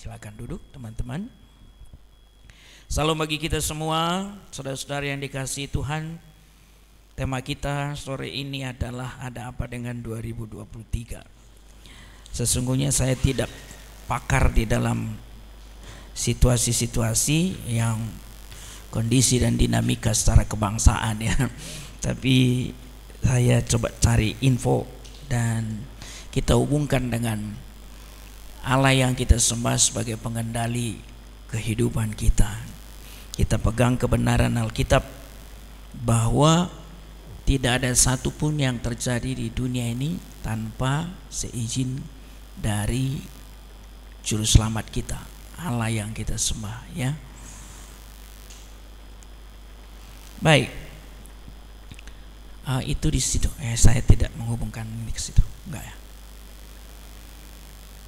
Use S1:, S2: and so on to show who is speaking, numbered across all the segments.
S1: Silakan duduk teman-teman. Salam bagi kita semua, saudara-saudara yang dikasihi Tuhan. Tema kita sore ini adalah ada apa dengan 2023. Sesungguhnya saya tidak pakar di dalam situasi-situasi yang kondisi dan dinamika secara kebangsaan ya. Tapi saya coba cari info dan kita hubungkan dengan Allah yang kita sembah sebagai pengendali kehidupan kita. Kita pegang kebenaran Alkitab bahwa tidak ada satupun yang terjadi di dunia ini tanpa seizin dari Juru Selamat kita, Allah yang kita sembah ya. Baik, itu di situ. Saya tidak menghubungkan ini ke situ, enggak ya?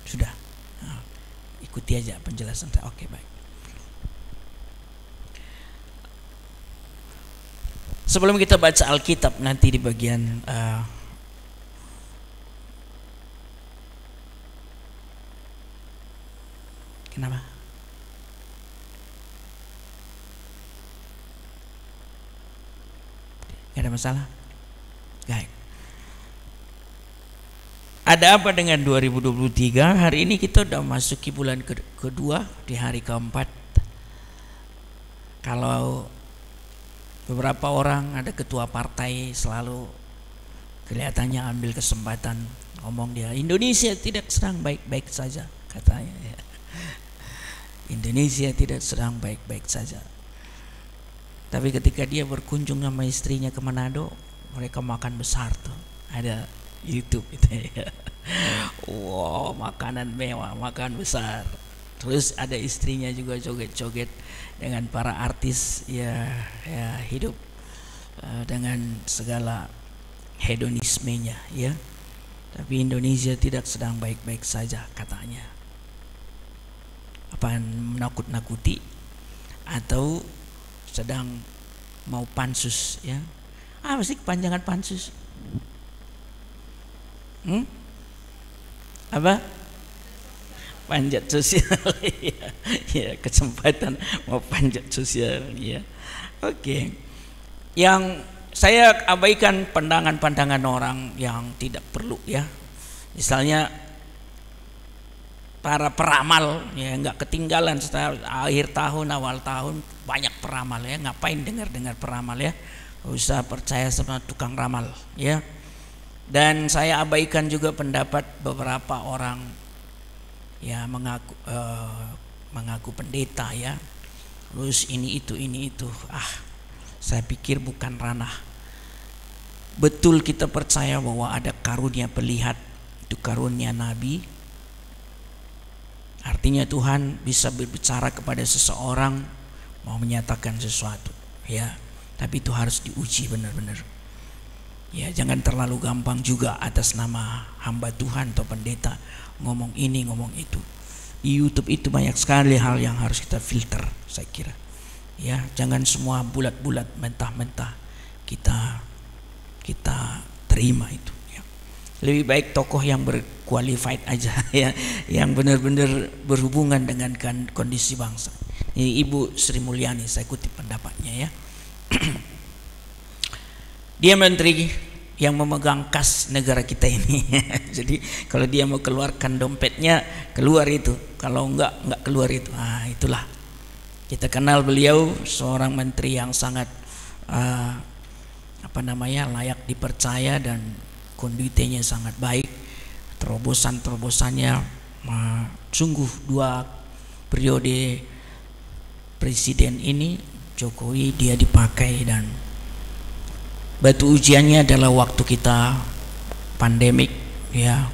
S1: Sudah. Ikuti aja penjelasan saya. Oke, baik. Sebelum kita baca Alkitab nanti di bagian kenapa? Gak ada masalah? Baik. Ada apa dengan 2023? Hari ini kita sudah masuki bulan kedua di hari keempat. Kalau beberapa orang ada ketua partai selalu kelihatannya ambil kesempatan ngomong dia Indonesia tidak sedang baik-baik saja katanya ya. Indonesia tidak sedang baik-baik saja. Tapi ketika dia berkunjung sama istrinya ke Manado, mereka makan besar tuh. Ada YouTube itu ya. Wow, makanan mewah, makan besar. Terus ada istrinya juga joget-joget dengan para artis ya hidup dengan segala hedonismenya ya. Tapi Indonesia tidak sedang baik-baik saja katanya. Apa menakut-nakuti atau sedang mau pansus ya? Apa sih kepanjangan pansus? Apa? Panjat sosial ya, kesempatan mau panjat sosial ya. Oke. Yang saya abaikan pandangan-pandangan orang yang tidak perlu ya. Misalnya para peramal ya, nggak ketinggalan setelah akhir tahun awal tahun banyak peramal ya. Ngapain dengar peramal ya? Nggak usah percaya sama tukang ramal ya. Dan saya abaikan juga pendapat beberapa orang ya mengaku pendeta ya. Terus ini itu. Saya pikir bukan ranah. Betul kita percaya bahwa ada karunia pelihat, itu karunia nabi. Artinya Tuhan bisa berbicara kepada seseorang mau menyatakan sesuatu ya. Tapi itu harus diuji benar-benar. Ya, jangan terlalu gampang juga atas nama hamba Tuhan atau pendeta ngomong ini ngomong itu. Di YouTube itu banyak sekali hal yang harus kita filter, saya kira. Ya, jangan semua bulat-bulat mentah-mentah kita terima itu ya. Lebih baik tokoh yang berqualified aja ya, yang benar-benar berhubungan dengan kondisi bangsa. Ini Ibu Sri Mulyani, saya kutip pendapatnya ya. Dia menteri yang memegang kas negara kita ini. Jadi kalau dia mau keluarkan dompetnya keluar itu, kalau enggak keluar itu. Itulah. Kita kenal beliau seorang menteri yang sangat layak dipercaya dan konditinya sangat baik. Terobosan-terobosannya sungguh 2 periode presiden ini Jokowi dia dipakai, dan batu ujiannya adalah waktu kita pandemik ya,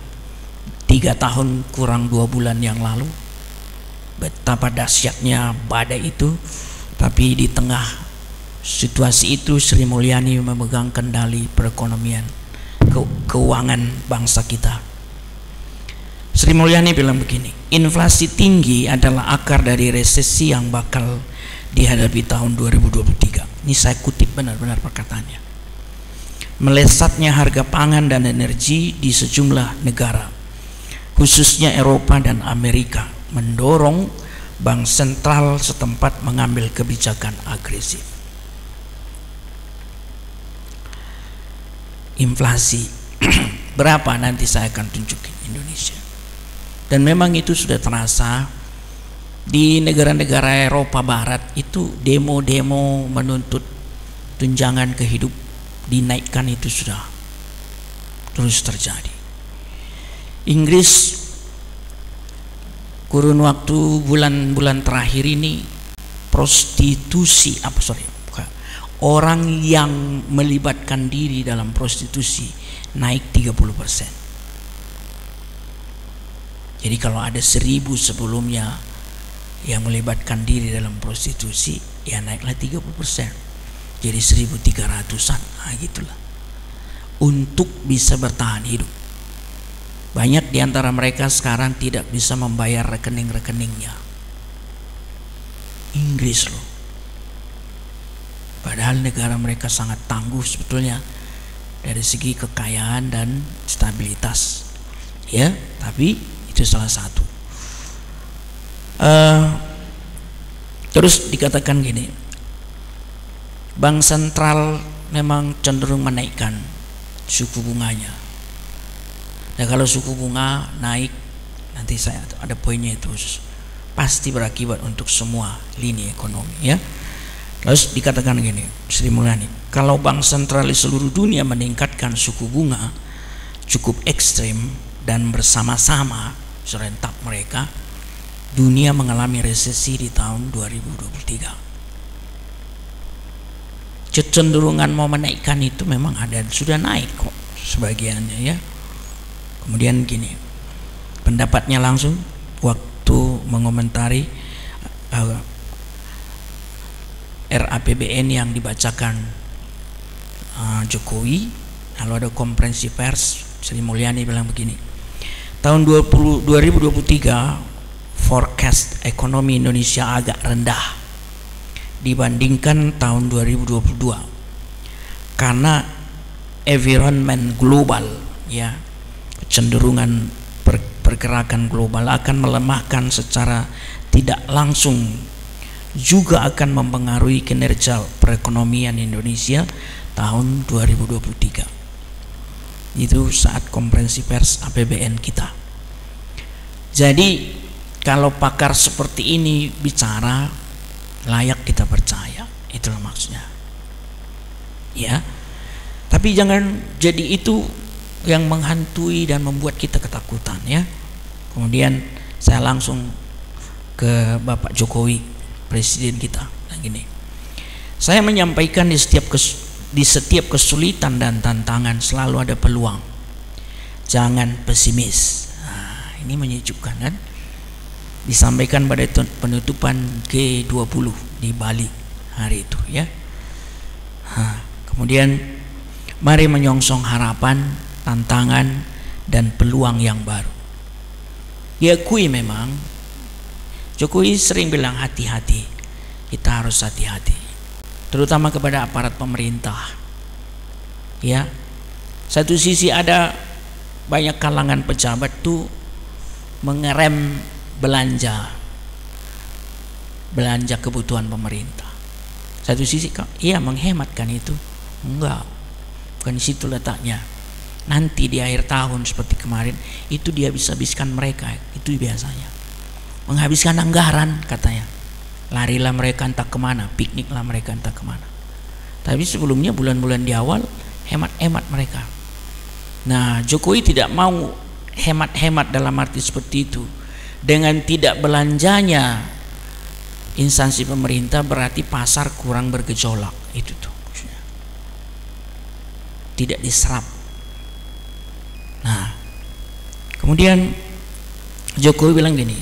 S1: 3 tahun kurang 2 bulan yang lalu. Betapa dahsyatnya badai itu, tapi di tengah situasi itu Sri Mulyani memegang kendali perekonomian keuangan bangsa kita. Sri Mulyani bilang begini, inflasi tinggi adalah akar dari resesi yang bakal dihadapi tahun 2023. Ini saya kutip benar-benar perkataannya. Melesatnya harga pangan dan energi di sejumlah negara, khususnya Eropa dan Amerika, mendorong bank sentral setempat mengambil kebijakan agresif. Inflasi berapa nanti saya akan tunjukin Indonesia. Dan memang itu sudah terasa di negara-negara Eropa Barat. Itu demo-demo menuntut tunjangan kehidup dinaikkan itu sudah terus terjadi. Inggris kurun waktu bulan-bulan terakhir ini orang yang melibatkan diri dalam prostitusi naik 30%. Jadi kalau ada 1000 sebelumnya yang melibatkan diri dalam prostitusi, ya naiklah 30%. Jadi 1300-an, gitulah. Untuk bisa bertahan hidup. Banyak di antara mereka sekarang tidak bisa membayar rekening-rekeningnya. Inggris loh. Padahal negara mereka sangat tangguh sebetulnya dari segi kekayaan dan stabilitas. Ya, tapi itu salah satu. Terus dikatakan gini, bank sentral memang cenderung menaikkan suku bunganya. Nah, kalau suku bunga naik, nanti saya ada poinnya itu, pasti berakibat untuk semua lini ekonomi, ya. Terus dikatakan gini, Sri Mulyani, kalau bank sentral di seluruh dunia meningkatkan suku bunga cukup ekstrim dan bersama-sama serentak mereka, dunia mengalami resesi di tahun 2023. Kecenderungan mau menaikkan itu memang ada, sudah naik kok sebagiannya, ya. Kemudian gini, pendapatnya langsung waktu mengomentari RAPBN yang dibacakan Jokowi, lalu ada konferensi pers, Sri Mulyani bilang begini, tahun 2023 forecast ekonomi Indonesia agak rendah dibandingkan tahun 2022 karena environment global, ya, kecenderungan pergerakan global akan melemahkan secara tidak langsung, juga akan mempengaruhi kinerja perekonomian Indonesia tahun 2023. Itu saat konferensi pers APBN kita. Jadi kalau pakar seperti ini bicara, layak kita percaya, itulah maksudnya, ya. Tapi jangan jadi itu yang menghantui dan membuat kita ketakutan, ya. Kemudian saya langsung ke Bapak Jokowi, presiden kita, nah gini, saya menyampaikan di setiap kesulitan dan tantangan selalu ada peluang, jangan pesimis. Nah, ini menyejukkan, kan? Disampaikan pada penutupan G20 di Bali hari itu, ya. Kemudian mari menyongsong harapan, tantangan dan peluang yang baru. Diakui memang Jokowi sering bilang hati-hati, kita harus hati-hati, terutama kepada aparat pemerintah, ya. Satu sisi ada banyak kalangan pejabat tuh mengerem belanja kebutuhan pemerintah. Satu sisi iya menghematkan itu, enggak, bukan di situ letaknya. Nanti di akhir tahun seperti kemarin itu dia habiskan mereka, itu biasanya menghabiskan anggaran, katanya. Larilah mereka entah kemana, pikniklah mereka entah kemana. Tapi sebelumnya bulan-bulan di awal hemat-hemat mereka. Nah, Jokowi tidak mau hemat-hemat dalam arti seperti itu. Dengan tidak belanjanya instansi pemerintah berarti pasar kurang bergejolak, itu tuh maksudnya. Tidak diserap. Nah, kemudian Jokowi bilang gini,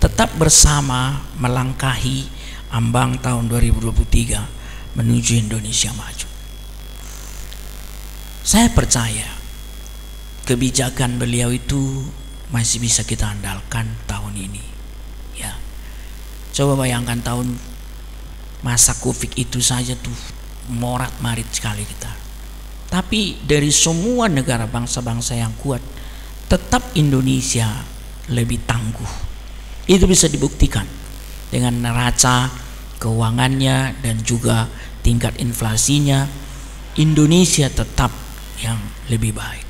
S1: tetap bersama melangkahi ambang tahun 2023 menuju Indonesia maju. Saya percaya kebijakan beliau itu masih bisa kita andalkan tahun ini, ya. Coba bayangkan tahun masa Covid itu saja tuh morat-marit sekali kita. Tapi dari semua negara bangsa-bangsa yang kuat, tetap Indonesia lebih tangguh Itu bisa dibuktikan dengan neraca keuangannya dan juga tingkat inflasinya. Indonesia tetap yang lebih baik.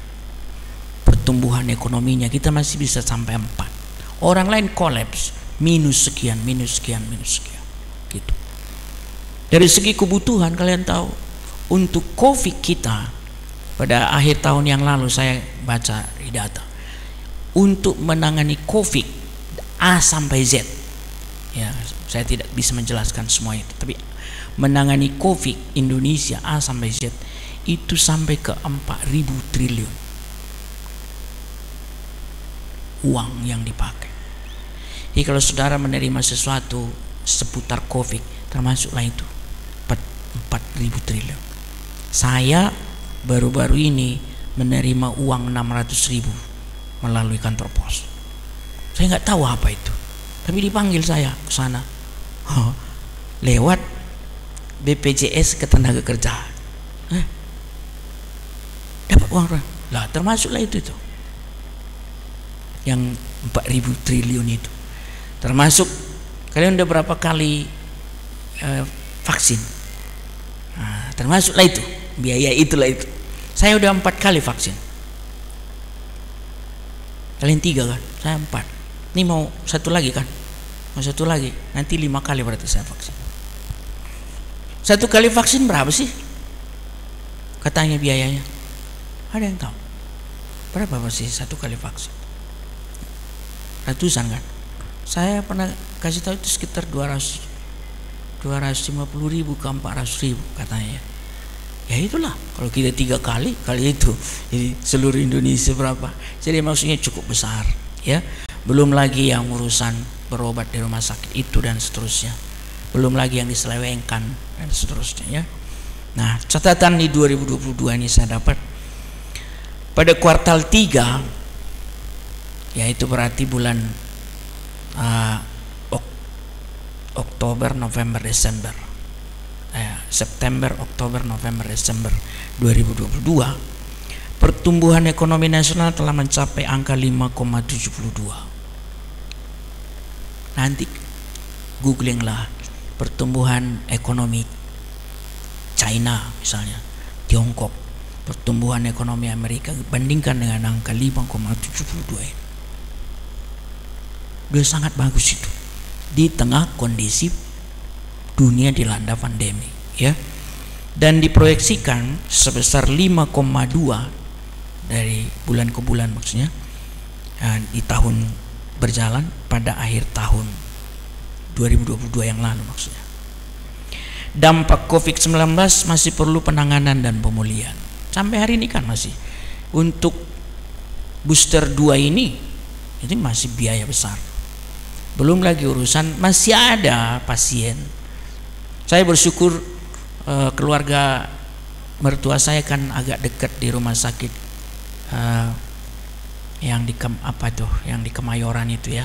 S1: Pertumbuhan ekonominya kita masih bisa sampai 4. Orang lain kolaps, minus sekian gitu. Dari segi kebutuhan, kalian tahu, untuk COVID kita pada akhir tahun yang lalu saya baca di data, untuk menangani COVID A sampai Z, ya saya tidak bisa menjelaskan semua itu, tapi menangani COVID Indonesia A sampai Z itu sampai ke 4.000 triliun uang yang dipakai. Jadi kalau saudara menerima sesuatu seputar COVID, termasuklah itu 4.000 triliun. Saya baru-baru ini menerima uang 600.000 melalui kantor pos. Saya nggak tahu apa itu, tapi dipanggil saya ke sana lewat BPJS Ketenaga Kerjaan. Dapat uang lah, termasuklah itu tuh yang 4.000 triliun itu. Termasuk kalian udah berapa kali vaksin, termasuklah itu biaya itulah itu. Saya udah 4 kali vaksin, kalian 3 kan, saya 4. Ini mau satu lagi kan, mau satu lagi, nanti 5 kali berarti saya vaksin. Satu kali vaksin berapa sih katanya biayanya? Ada yang tahu berapa sih satu kali vaksin? Ratusan kan? Saya pernah kasih tahu itu sekitar 250.000 ke 400.000 katanya. Ya itulah, kalau kita 3 kali itu, jadi seluruh Indonesia berapa? Jadi maksudnya cukup besar, ya. Belum lagi yang urusan berobat di rumah sakit itu dan seterusnya, belum lagi yang diselewengkan dan seterusnya, ya. Nah, catatan di 2022 ini saya dapat pada kuartal 3, yaitu berarti bulan Oktober, November, Desember, September, Oktober, November, Desember 2022, pertumbuhan ekonomi nasional telah mencapai angka 5,72. Nanti googlinglah pertumbuhan ekonomi China misalnya, Tiongkok, pertumbuhan ekonomi Amerika, bandingkan dengan angka 5,72 ini. Udah sangat bagus itu di tengah kondisi dunia dilanda pandemi, ya. Dan diproyeksikan sebesar 5,2 dari bulan ke bulan maksudnya, di tahun berjalan pada akhir tahun 2022 yang lalu maksudnya. Dampak COVID-19 masih perlu penanganan dan pemulihan. Sampai hari ini kan masih. Untuk booster 2 ini itu masih biaya besar. Belum lagi urusan masih ada pasien. Saya bersyukur keluarga mertua saya kan agak dekat di rumah sakit yang di yang di Kemayoran itu, ya.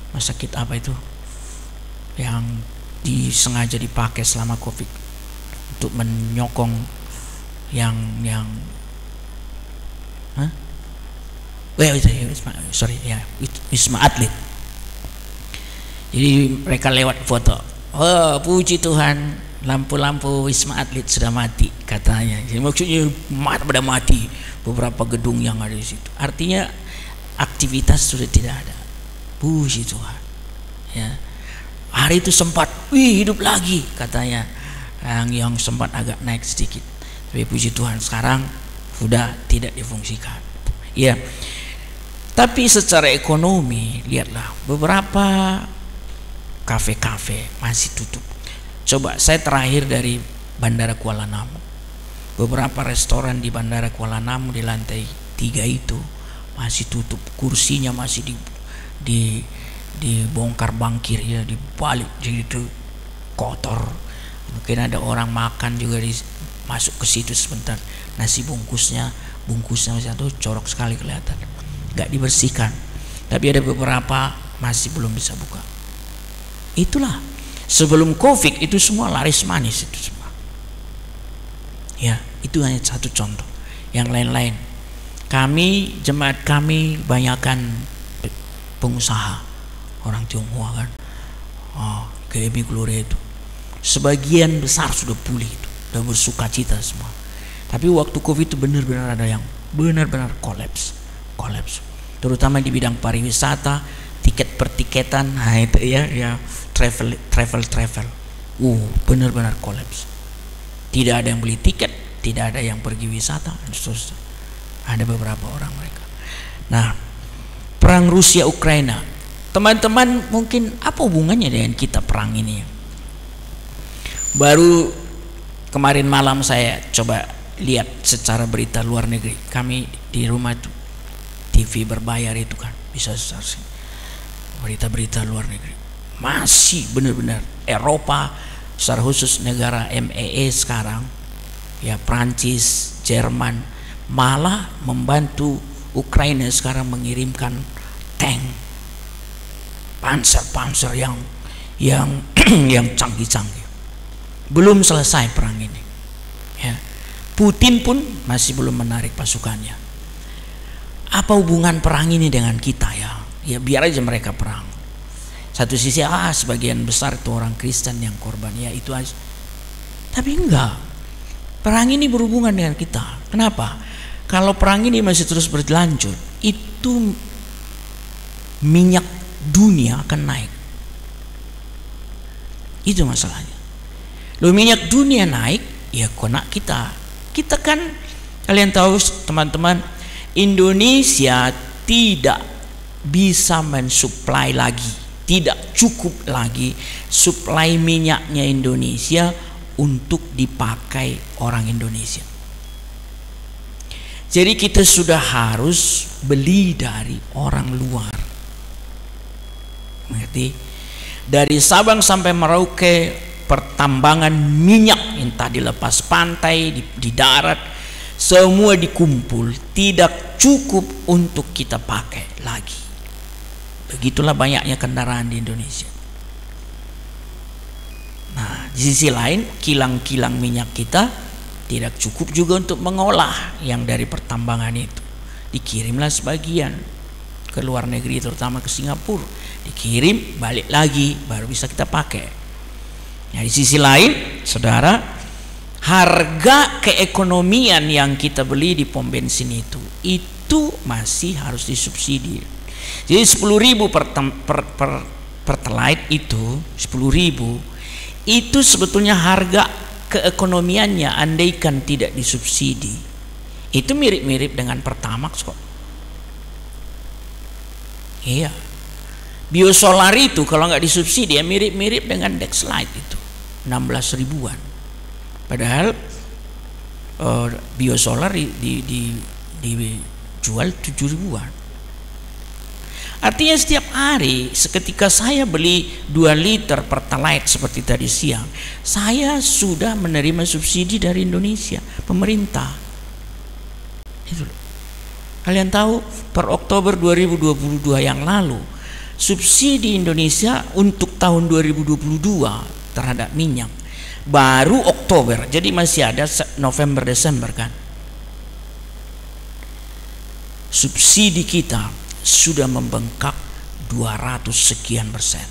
S1: Rumah sakit apa itu yang disengaja dipakai selama COVID untuk menyokong yang Wisma Atlet. Jadi mereka lewat foto, oh puji Tuhan, lampu-lampu Wisma Atlet sudah mati katanya. Jadi maksudnya pada mati beberapa gedung yang ada di situ. Artinya aktivitas sudah tidak ada. Puji Tuhan, ya. Hari itu sempat hidup lagi katanya, yang sempat agak naik sedikit, tapi puji Tuhan sekarang sudah tidak difungsikan, ya. Tapi secara ekonomi lihatlah, beberapa kafe-kafe masih tutup. Coba saya terakhir dari Bandara Kuala Namu, beberapa restoran di Bandara Kuala Namu di lantai 3 itu masih tutup, kursinya masih dibongkar bangkir, ya, dibalik, jadi itu kotor. Mungkin ada orang makan juga masuk ke situ sebentar, nasi bungkusnya tuh corok sekali kelihatan, nggak dibersihkan. Tapi ada beberapa masih belum bisa buka. Itulah sebelum COVID itu semua laris manis itu semua, ya. Itu hanya satu contoh. Yang lain-lain, kami jemaat kami banyakkan pengusaha, orang Tionghoa kan, KB Gloria itu sebagian besar sudah pulih itu, sudah bersuka cita semua. Tapi waktu Covid itu benar-benar ada yang benar-benar kolaps, terutama di bidang pariwisata, tiket pertiketan, nah itu ya travel, benar-benar kolaps. Tidak ada yang beli tiket, tidak ada yang pergi wisata, terus ada beberapa orang mereka. Nah, perang Rusia Ukraina, teman-teman mungkin apa hubungannya dengan kita perang ini? Baru kemarin malam saya coba lihat secara berita luar negeri. Kami di rumah itu TV berbayar itu kan, bisa searching berita-berita luar negeri. Masih benar-benar Eropa, secara khusus negara MEE sekarang, ya Prancis, Jerman, malah membantu Ukraina sekarang mengirimkan tank, panser yang canggih-canggih. Belum selesai perang ini. Ya. Putin pun masih belum menarik pasukannya. Apa hubungan perang ini dengan kita ya? Ya biar aja mereka perang. Satu sisi sebagian besar itu orang Kristen yang korban, ya itu aja. Tapi enggak. Perang ini berhubungan dengan kita. Kenapa? Kalau perang ini masih terus berlanjut, itu minyak dunia akan naik. Itu masalahnya. Loh, minyak dunia naik, ya kena kita. Kita kan, kalian tahu teman-teman, Indonesia tidak bisa mensuplai lagi, tidak cukup lagi suplai minyaknya Indonesia untuk dipakai orang Indonesia. Jadi kita sudah harus beli dari orang luar. Mengerti? Dari Sabang sampai Merauke, pertambangan minyak entah dilepas pantai, di darat, semua dikumpul, tidak cukup untuk kita pakai lagi. Begitulah banyaknya kendaraan di Indonesia. Nah, di sisi lain kilang-kilang minyak kita tidak cukup juga untuk mengolah yang dari pertambangan itu. Dikirimlah sebagian ke luar negeri, terutama ke Singapura, dikirim balik lagi baru bisa kita pakai. Nah, di sisi lain, saudara, harga keekonomian yang kita beli di pom bensin itu masih harus disubsidi. Jadi 10.000 per pertalite itu 10.000 itu sebetulnya harga keekonomiannya andaikan tidak disubsidi. Itu mirip-mirip dengan Pertamax kok. Iya. Biosolar itu kalau nggak disubsidi ya mirip-mirip dengan Dexlite itu 16 ribuan. Padahal biosolar dijual 7 ribuan. Artinya setiap hari seketika saya beli 2 liter pertalite seperti tadi siang, saya sudah menerima subsidi dari Indonesia, pemerintah. Itu. Kalian tahu per Oktober 2022 yang lalu, subsidi Indonesia untuk tahun 2022 terhadap minyak baru Oktober, jadi masih ada November Desember kan. Subsidi kita sudah membengkak 200 sekian persen,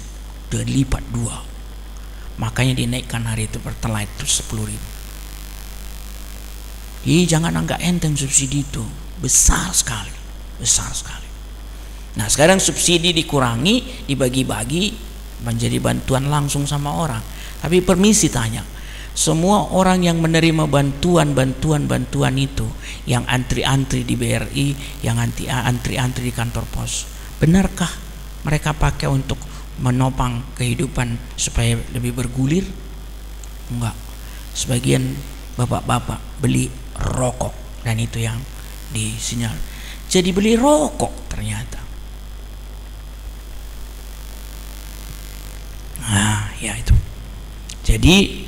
S1: udah lipat 2. Makanya dinaikkan hari itu pertalite itu 10.000. Jangan anggap enteng subsidi itu, besar sekali. Nah sekarang subsidi dikurangi, dibagi-bagi menjadi bantuan langsung sama orang. Tapi permisi tanya, semua orang yang menerima bantuan itu, yang antri-antri di BRI, yang antri-antri di kantor pos, benarkah mereka pakai untuk menopang kehidupan supaya lebih bergulir? Enggak. Sebagian bapak-bapak beli rokok, dan itu yang disinyal. Jadi beli rokok ternyata. Nah, ya itu. Jadi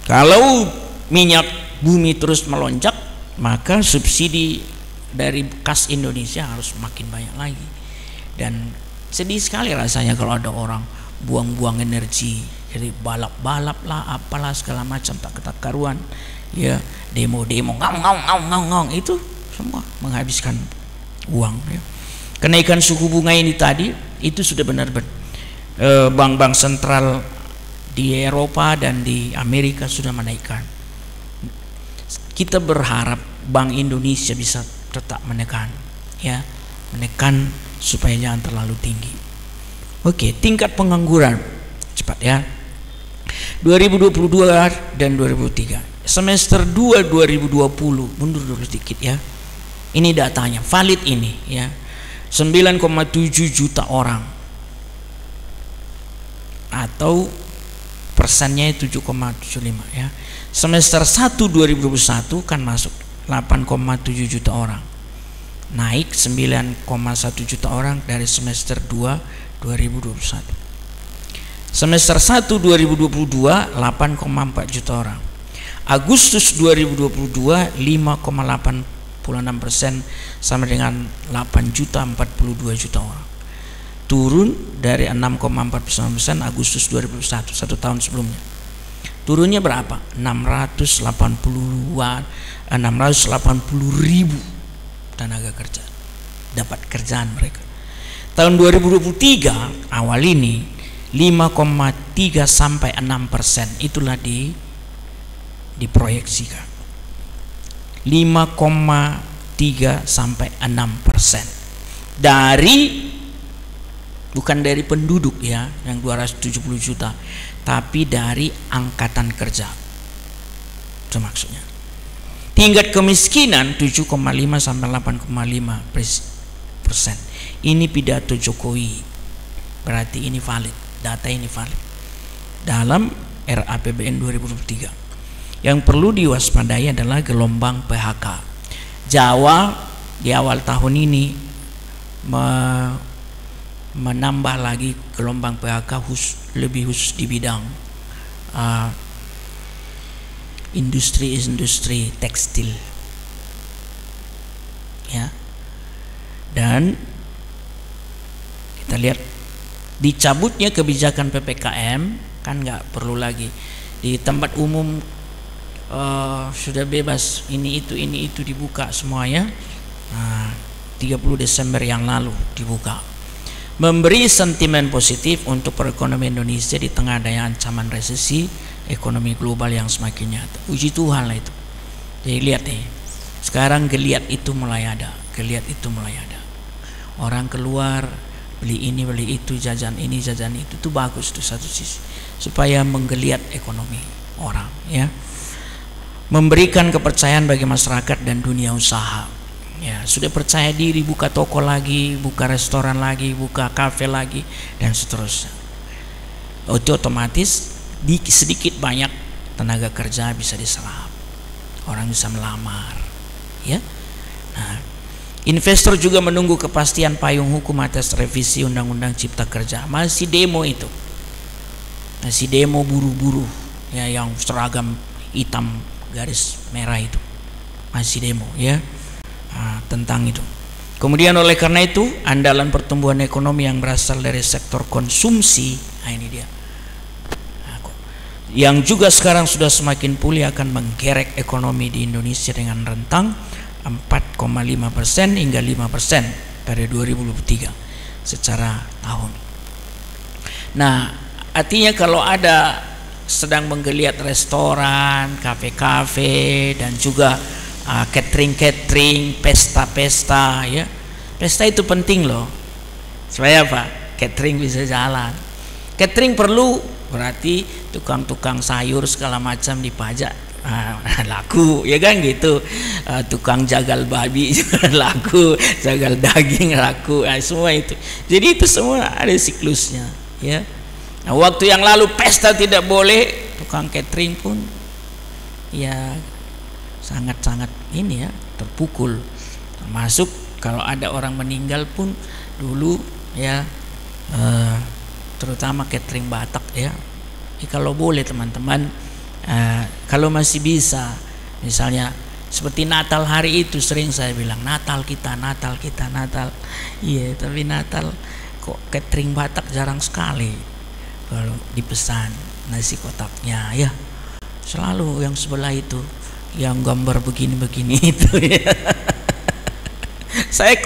S1: kalau minyak bumi terus melonjak, maka subsidi dari kas Indonesia harus makin banyak lagi. Dan sedih sekali rasanya kalau ada orang buang-buang energi, jadi balap-balap lah, apalah segala macam tak karuan, ya demo-demo, ngong, itu semua menghabiskan uang. Ya. kenaikan suku bunga ini tadi itu sudah benar-benar bank-bank sentral di Eropa dan di Amerika sudah menaikkan. Kita berharap Bank Indonesia bisa tetap menekan, ya, menekan supaya jangan terlalu tinggi. Oke, tingkat pengangguran cepat ya. 2022 dan 2003. Semester 2 2020, mundur dulu sedikit ya. Ini datanya, valid ini ya. 9,7 juta orang. Atau persennya 7,75 ya. Semester 1 2021 kan masuk 8,7 juta orang. Naik 9,1 juta orang dari semester 2 2021. Semester 1 2022 8,4 juta orang. Agustus 2022 5,86% sama dengan 8,42 juta orang. Turun dari 6,49% Agustus 2021, satu tahun sebelumnya. Turunnya berapa? 680 ribu tenaga kerja dapat kerjaan mereka. Tahun 2023 awal ini 5,3 sampai 6%, itulah diproyeksikan 5,3 sampai 6% dari, bukan dari penduduk ya yang 270 juta, tapi dari angkatan kerja. Itu maksudnya. Tingkat kemiskinan 7,5 sampai 8,5%. Ini pidato Jokowi, berarti ini valid, data ini valid dalam RAPBN 2023. Yang perlu diwaspadai adalah gelombang PHK. Jawa di awal tahun ini menambah lagi gelombang PHK lebih khusus di bidang industri tekstil ya. Dan kita lihat dicabutnya kebijakan PPKM, kan nggak perlu lagi di tempat umum, sudah bebas ini itu dibuka semuanya. 30 Desember yang lalu dibuka, memberi sentimen positif untuk perekonomian Indonesia di tengah adanya ancaman resesi ekonomi global yang semakin nyata. Puji Tuhan lah itu. Jadi lihat nih, sekarang geliat itu mulai ada, orang keluar beli ini beli itu, jajan ini jajan itu, tuh bagus tuh satu sisi, supaya menggeliat ekonomi orang ya. Memberikan kepercayaan bagi masyarakat dan dunia usaha ya, sudah percaya diri, buka toko lagi, buka restoran lagi, buka kafe lagi, dan seterusnya. Itu otomatis sedikit banyak tenaga kerja bisa diserap, orang bisa melamar ya. Nah, investor juga menunggu kepastian payung hukum atas revisi Undang-Undang Cipta Kerja. Masih demo itu, masih demo buru-buru ya, yang seragam hitam garis merah itu masih demo ya, tentang itu. Kemudian oleh karena itu andalan pertumbuhan ekonomi yang berasal dari sektor konsumsi, ini dia, yang juga sekarang sudah semakin pulih akan menggerek ekonomi di Indonesia dengan rentang 4,5% hingga 5% pada 2023 secara tahun. Nah, artinya kalau ada sedang menggeliat restoran, kafe-kafe, dan juga catering, pesta-pesta ya. Pesta itu penting loh. Supaya apa? Catering bisa jalan. Catering perlu, berarti tukang-tukang sayur segala macam dipajak, laku ya kan gitu. Tukang jagal babi juga laku, jagal daging laku, semua itu. Jadi itu semua ada siklusnya ya. Nah, waktu yang lalu pesta tidak boleh, tukang catering pun ya sangat-sangat ini ya, terpukul. Termasuk kalau ada orang meninggal pun dulu ya, terutama catering Batak ya. Kalau boleh teman-teman, kalau masih bisa, misalnya seperti Natal hari itu, sering saya bilang Natal kita. Iya, tapi Natal kok catering Batak jarang sekali. Kalau dipesan nasi kotaknya ya, selalu yang sebelah itu yang gambar begini-begini itu ya. Saya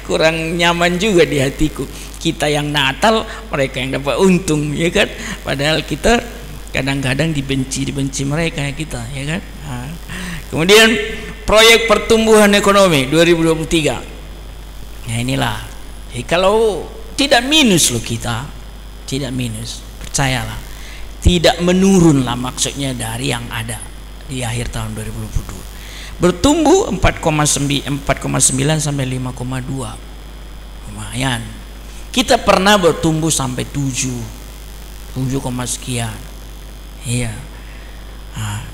S1: kurang nyaman juga di hatiku. Kita yang Natal, mereka yang dapat untung, ya kan? Padahal kita kadang-kadang dibenci mereka, ya kita, ya kan? Nah, kemudian proyek pertumbuhan ekonomi 2023. Nah inilah. Jadi kalau tidak minus loh kita, tidak minus, percayalah, tidak menurun lah maksudnya dari yang ada di akhir tahun 2022. Bertumbuh 4,9 sampai 5,2, lumayan. Kita pernah bertumbuh sampai 7, sekian. Iya. Nah,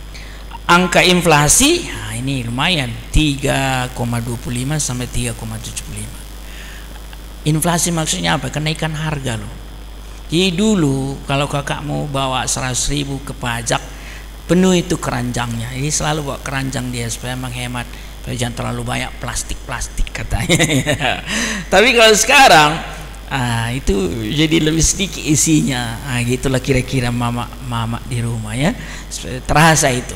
S1: angka inflasi, nah ini lumayan, 3,25 sampai 3,75. Inflasi maksudnya apa? Kenaikan harga loh. Jadi dulu kalau kakak mau bawa 100.000 ke pajak, penuh itu keranjangnya. Jadi selalu bawa keranjang dia supaya menghemat, supaya jangan terlalu banyak plastik katanya. Tapi kalau sekarang itu jadi lebih sedikit isinya. Gitulah kira-kira mama di rumah ya. Supaya terasa itu.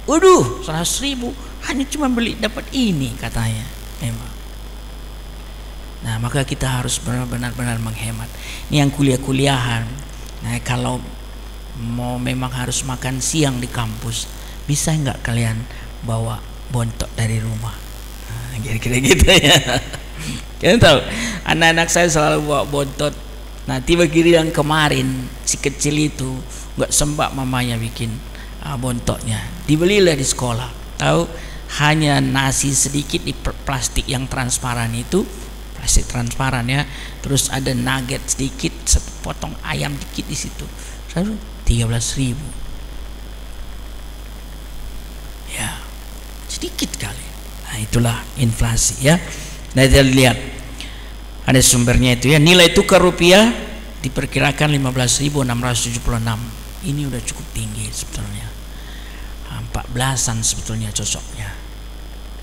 S1: Waduh, 100.000 hanya cuma beli dapat ini katanya. Memang. Nah, maka kita harus benar-benar menghemat. Ini yang kuliahan. Nah, kalau mau memang harus makan siang di kampus, bisa nggak kalian bawa bontot dari rumah? Nah, kira-kira gitu ya. Kalian tahu, anak-anak saya selalu bawa bontot. Nah, tiba-tiba yang kemarin si kecil itu nggak sempat mamanya bikin bontotnya, dibelilah di sekolah. Tahu, hanya nasi sedikit di plastik yang transparan itu, plastik transparan ya, terus ada nugget sedikit, sepotong ayam dikit di situ, 13.000 ya, sedikit kali. Nah itulah inflasi ya. Nah kita lihat ada sumbernya itu ya. Nilai tukar rupiah diperkirakan 15.676. Ini udah cukup tinggi sebetulnya, 14-an sebetulnya cocoknya.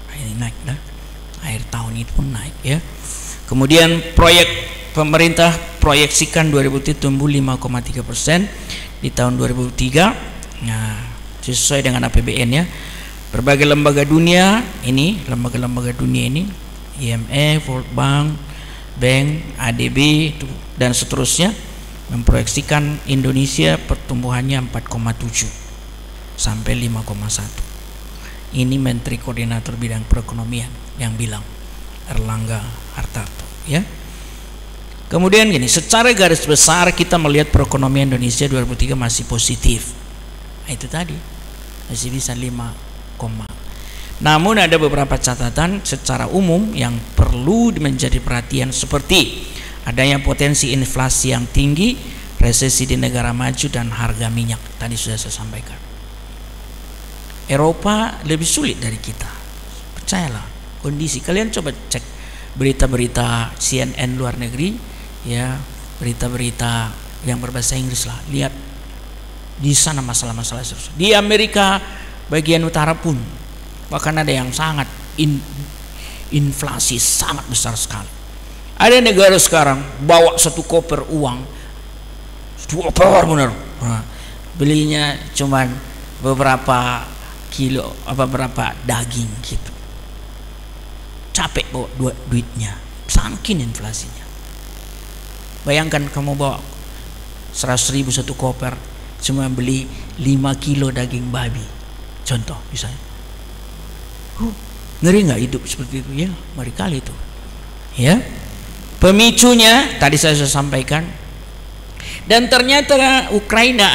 S1: Nah, ini naik dah, akhir tahun ini pun naik ya. Kemudian proyek pemerintah proyeksikan 2023 tumbuh 5,3% di tahun 2003. Nah, sesuai dengan APBN ya. Berbagai lembaga dunia ini, IMF, World Bank, ADB dan seterusnya memproyeksikan Indonesia pertumbuhannya 4,7 sampai 5,1. Ini Menteri Koordinator Bidang Perekonomian yang bilang, Erlangga Hartarto ya. Kemudian gini, secara garis besar kita melihat perekonomian Indonesia 2003 masih positif. Nah, itu tadi masih bisa 5, namun ada beberapa catatan secara umum yang perlu menjadi perhatian, seperti adanya potensi inflasi yang tinggi, resesi di negara maju, dan harga minyak tadi sudah saya sampaikan. Eropa lebih sulit dari kita, percayalah. Kondisi kalian coba cek berita-berita CNN luar negeri ya, berita-berita yang berbahasa Inggris lah, lihat di sana masalah-masalah serius. Di Amerika bagian utara pun bahkan ada yang sangat inflasi sangat besar sekali. Ada negara sekarang bawa satu koper uang, benar, belinya cuman beberapa kilo, beberapa daging gitu. Capek bawa duitnya, saking inflasinya. Bayangkan kamu bawa 100.000 satu koper, cuma beli 5 kilo daging babi, contoh misalnya. Ngeri nggak hidup seperti itu ya? Ngeri kali itu ya. Pemicunya tadi saya sudah sampaikan, dan ternyata Ukraina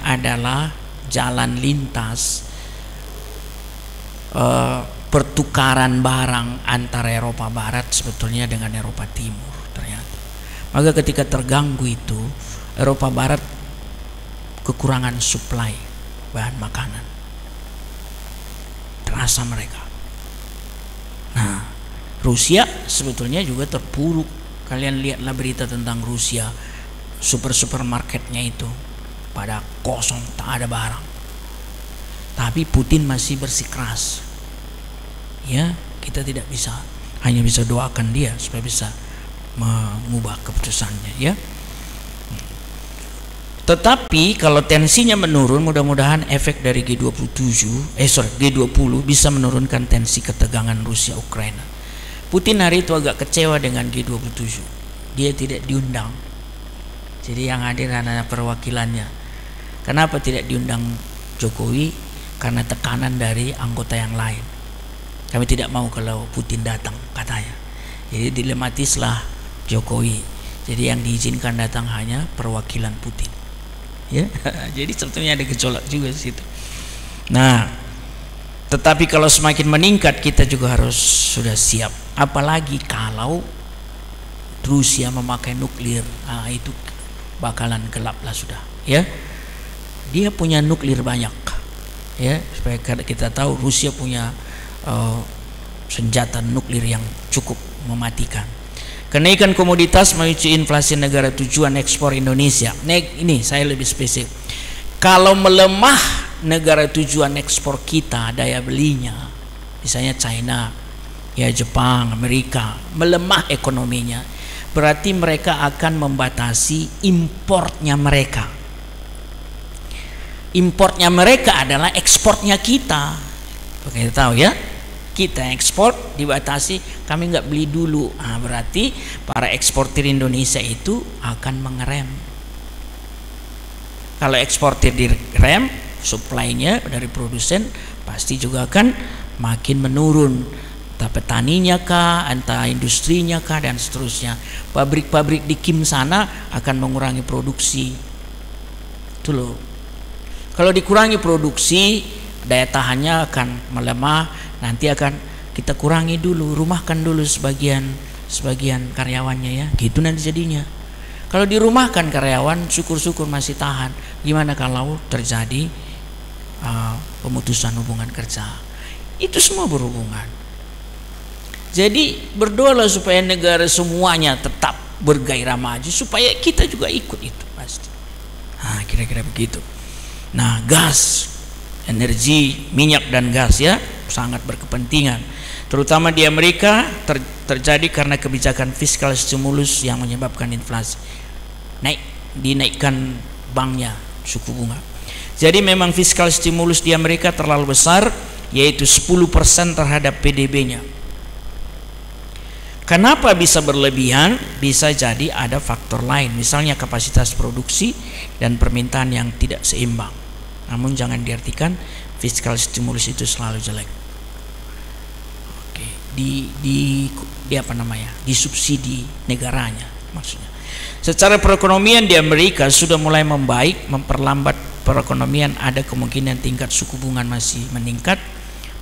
S1: adalah jalan lintas pertukaran barang antara Eropa Barat sebetulnya dengan Eropa Timur ternyata. Maka ketika terganggu itu, Eropa Barat kekurangan suplai bahan makanan, terasa mereka. Nah, Rusia sebetulnya juga terpuruk. Kalian lihatlah berita tentang Rusia, supermarketnya itu pada kosong, tak ada barang. Tapi Putin masih bersikeras. Ya, kita tidak bisa, hanya bisa doakan dia supaya bisa mengubah keputusannya ya. Tetapi kalau tensinya menurun, mudah-mudahan efek dari G20 bisa menurunkan tensi ketegangan Rusia Ukraina. Putin hari itu agak kecewa dengan G27. Dia tidak diundang. Jadi yang hadir hanya perwakilannya. Kenapa tidak diundang Jokowi? Karena tekanan dari anggota yang lain. Kami tidak mau kalau Putin datang, katanya. Jadi dilematislah Jokowi. Jadi yang diizinkan datang hanya perwakilan Putin. Ya, jadi sebetulnya ada gejolak juga di situ. Nah, tetapi kalau semakin meningkat kita juga harus sudah siap. Apalagi kalau Rusia memakai nuklir, itu bakalan gelap lah sudah. Ya, dia punya nuklir banyak. Ya, supaya kita tahu Rusia punya senjata nuklir yang cukup mematikan. Kenaikan komoditas memicu inflasi negara tujuan ekspor Indonesia. Ini saya lebih spesifik. Kalau melemah negara tujuan ekspor kita, daya belinya, misalnya China, ya Jepang, Amerika, melemah ekonominya, berarti mereka akan membatasi importnya mereka. Importnya mereka adalah ekspornya kita. Kita tahu ya, kita ekspor dibatasi, kami nggak beli dulu. Berarti para eksportir Indonesia itu akan mengerem. Kalau eksportir direm, supply-nya dari produsen pasti juga akan makin menurun. Entah petaninya kah, entah industrinya kah, dan seterusnya. Pabrik-pabrik di Kim sana akan mengurangi produksi. Itu loh. Kalau dikurangi produksi, daya tahannya akan melemah. Nanti akan kita kurangi dulu, rumahkan dulu sebagian karyawannya ya. Gitu nanti jadinya. Kalau dirumahkan karyawan, syukur-syukur masih tahan. Gimana kalau terjadi pemutusan hubungan kerja? Itu semua berhubungan. Jadi berdoalah supaya negara semuanya tetap bergairah maju, supaya kita juga ikut itu pasti. Kira-kira begitu. Nah, gas, energi, minyak dan gas ya sangat berkepentingan. Terutama di Amerika terjadi karena kebijakan fiskal stimulus yang menyebabkan inflasi. Dinaikkan banknya suku bunga. Jadi memang fiskal stimulus di Amerika terlalu besar, yaitu 10% terhadap PDB-nya. Kenapa bisa berlebihan? Bisa jadi ada faktor lain, misalnya kapasitas produksi dan permintaan yang tidak seimbang. Namun jangan diartikan fiskal stimulus itu selalu jelek. Oke, disubsidi negaranya maksudnya. Secara perekonomian di Amerika sudah mulai membaik, memperlambat perekonomian, ada kemungkinan tingkat suku bunga masih meningkat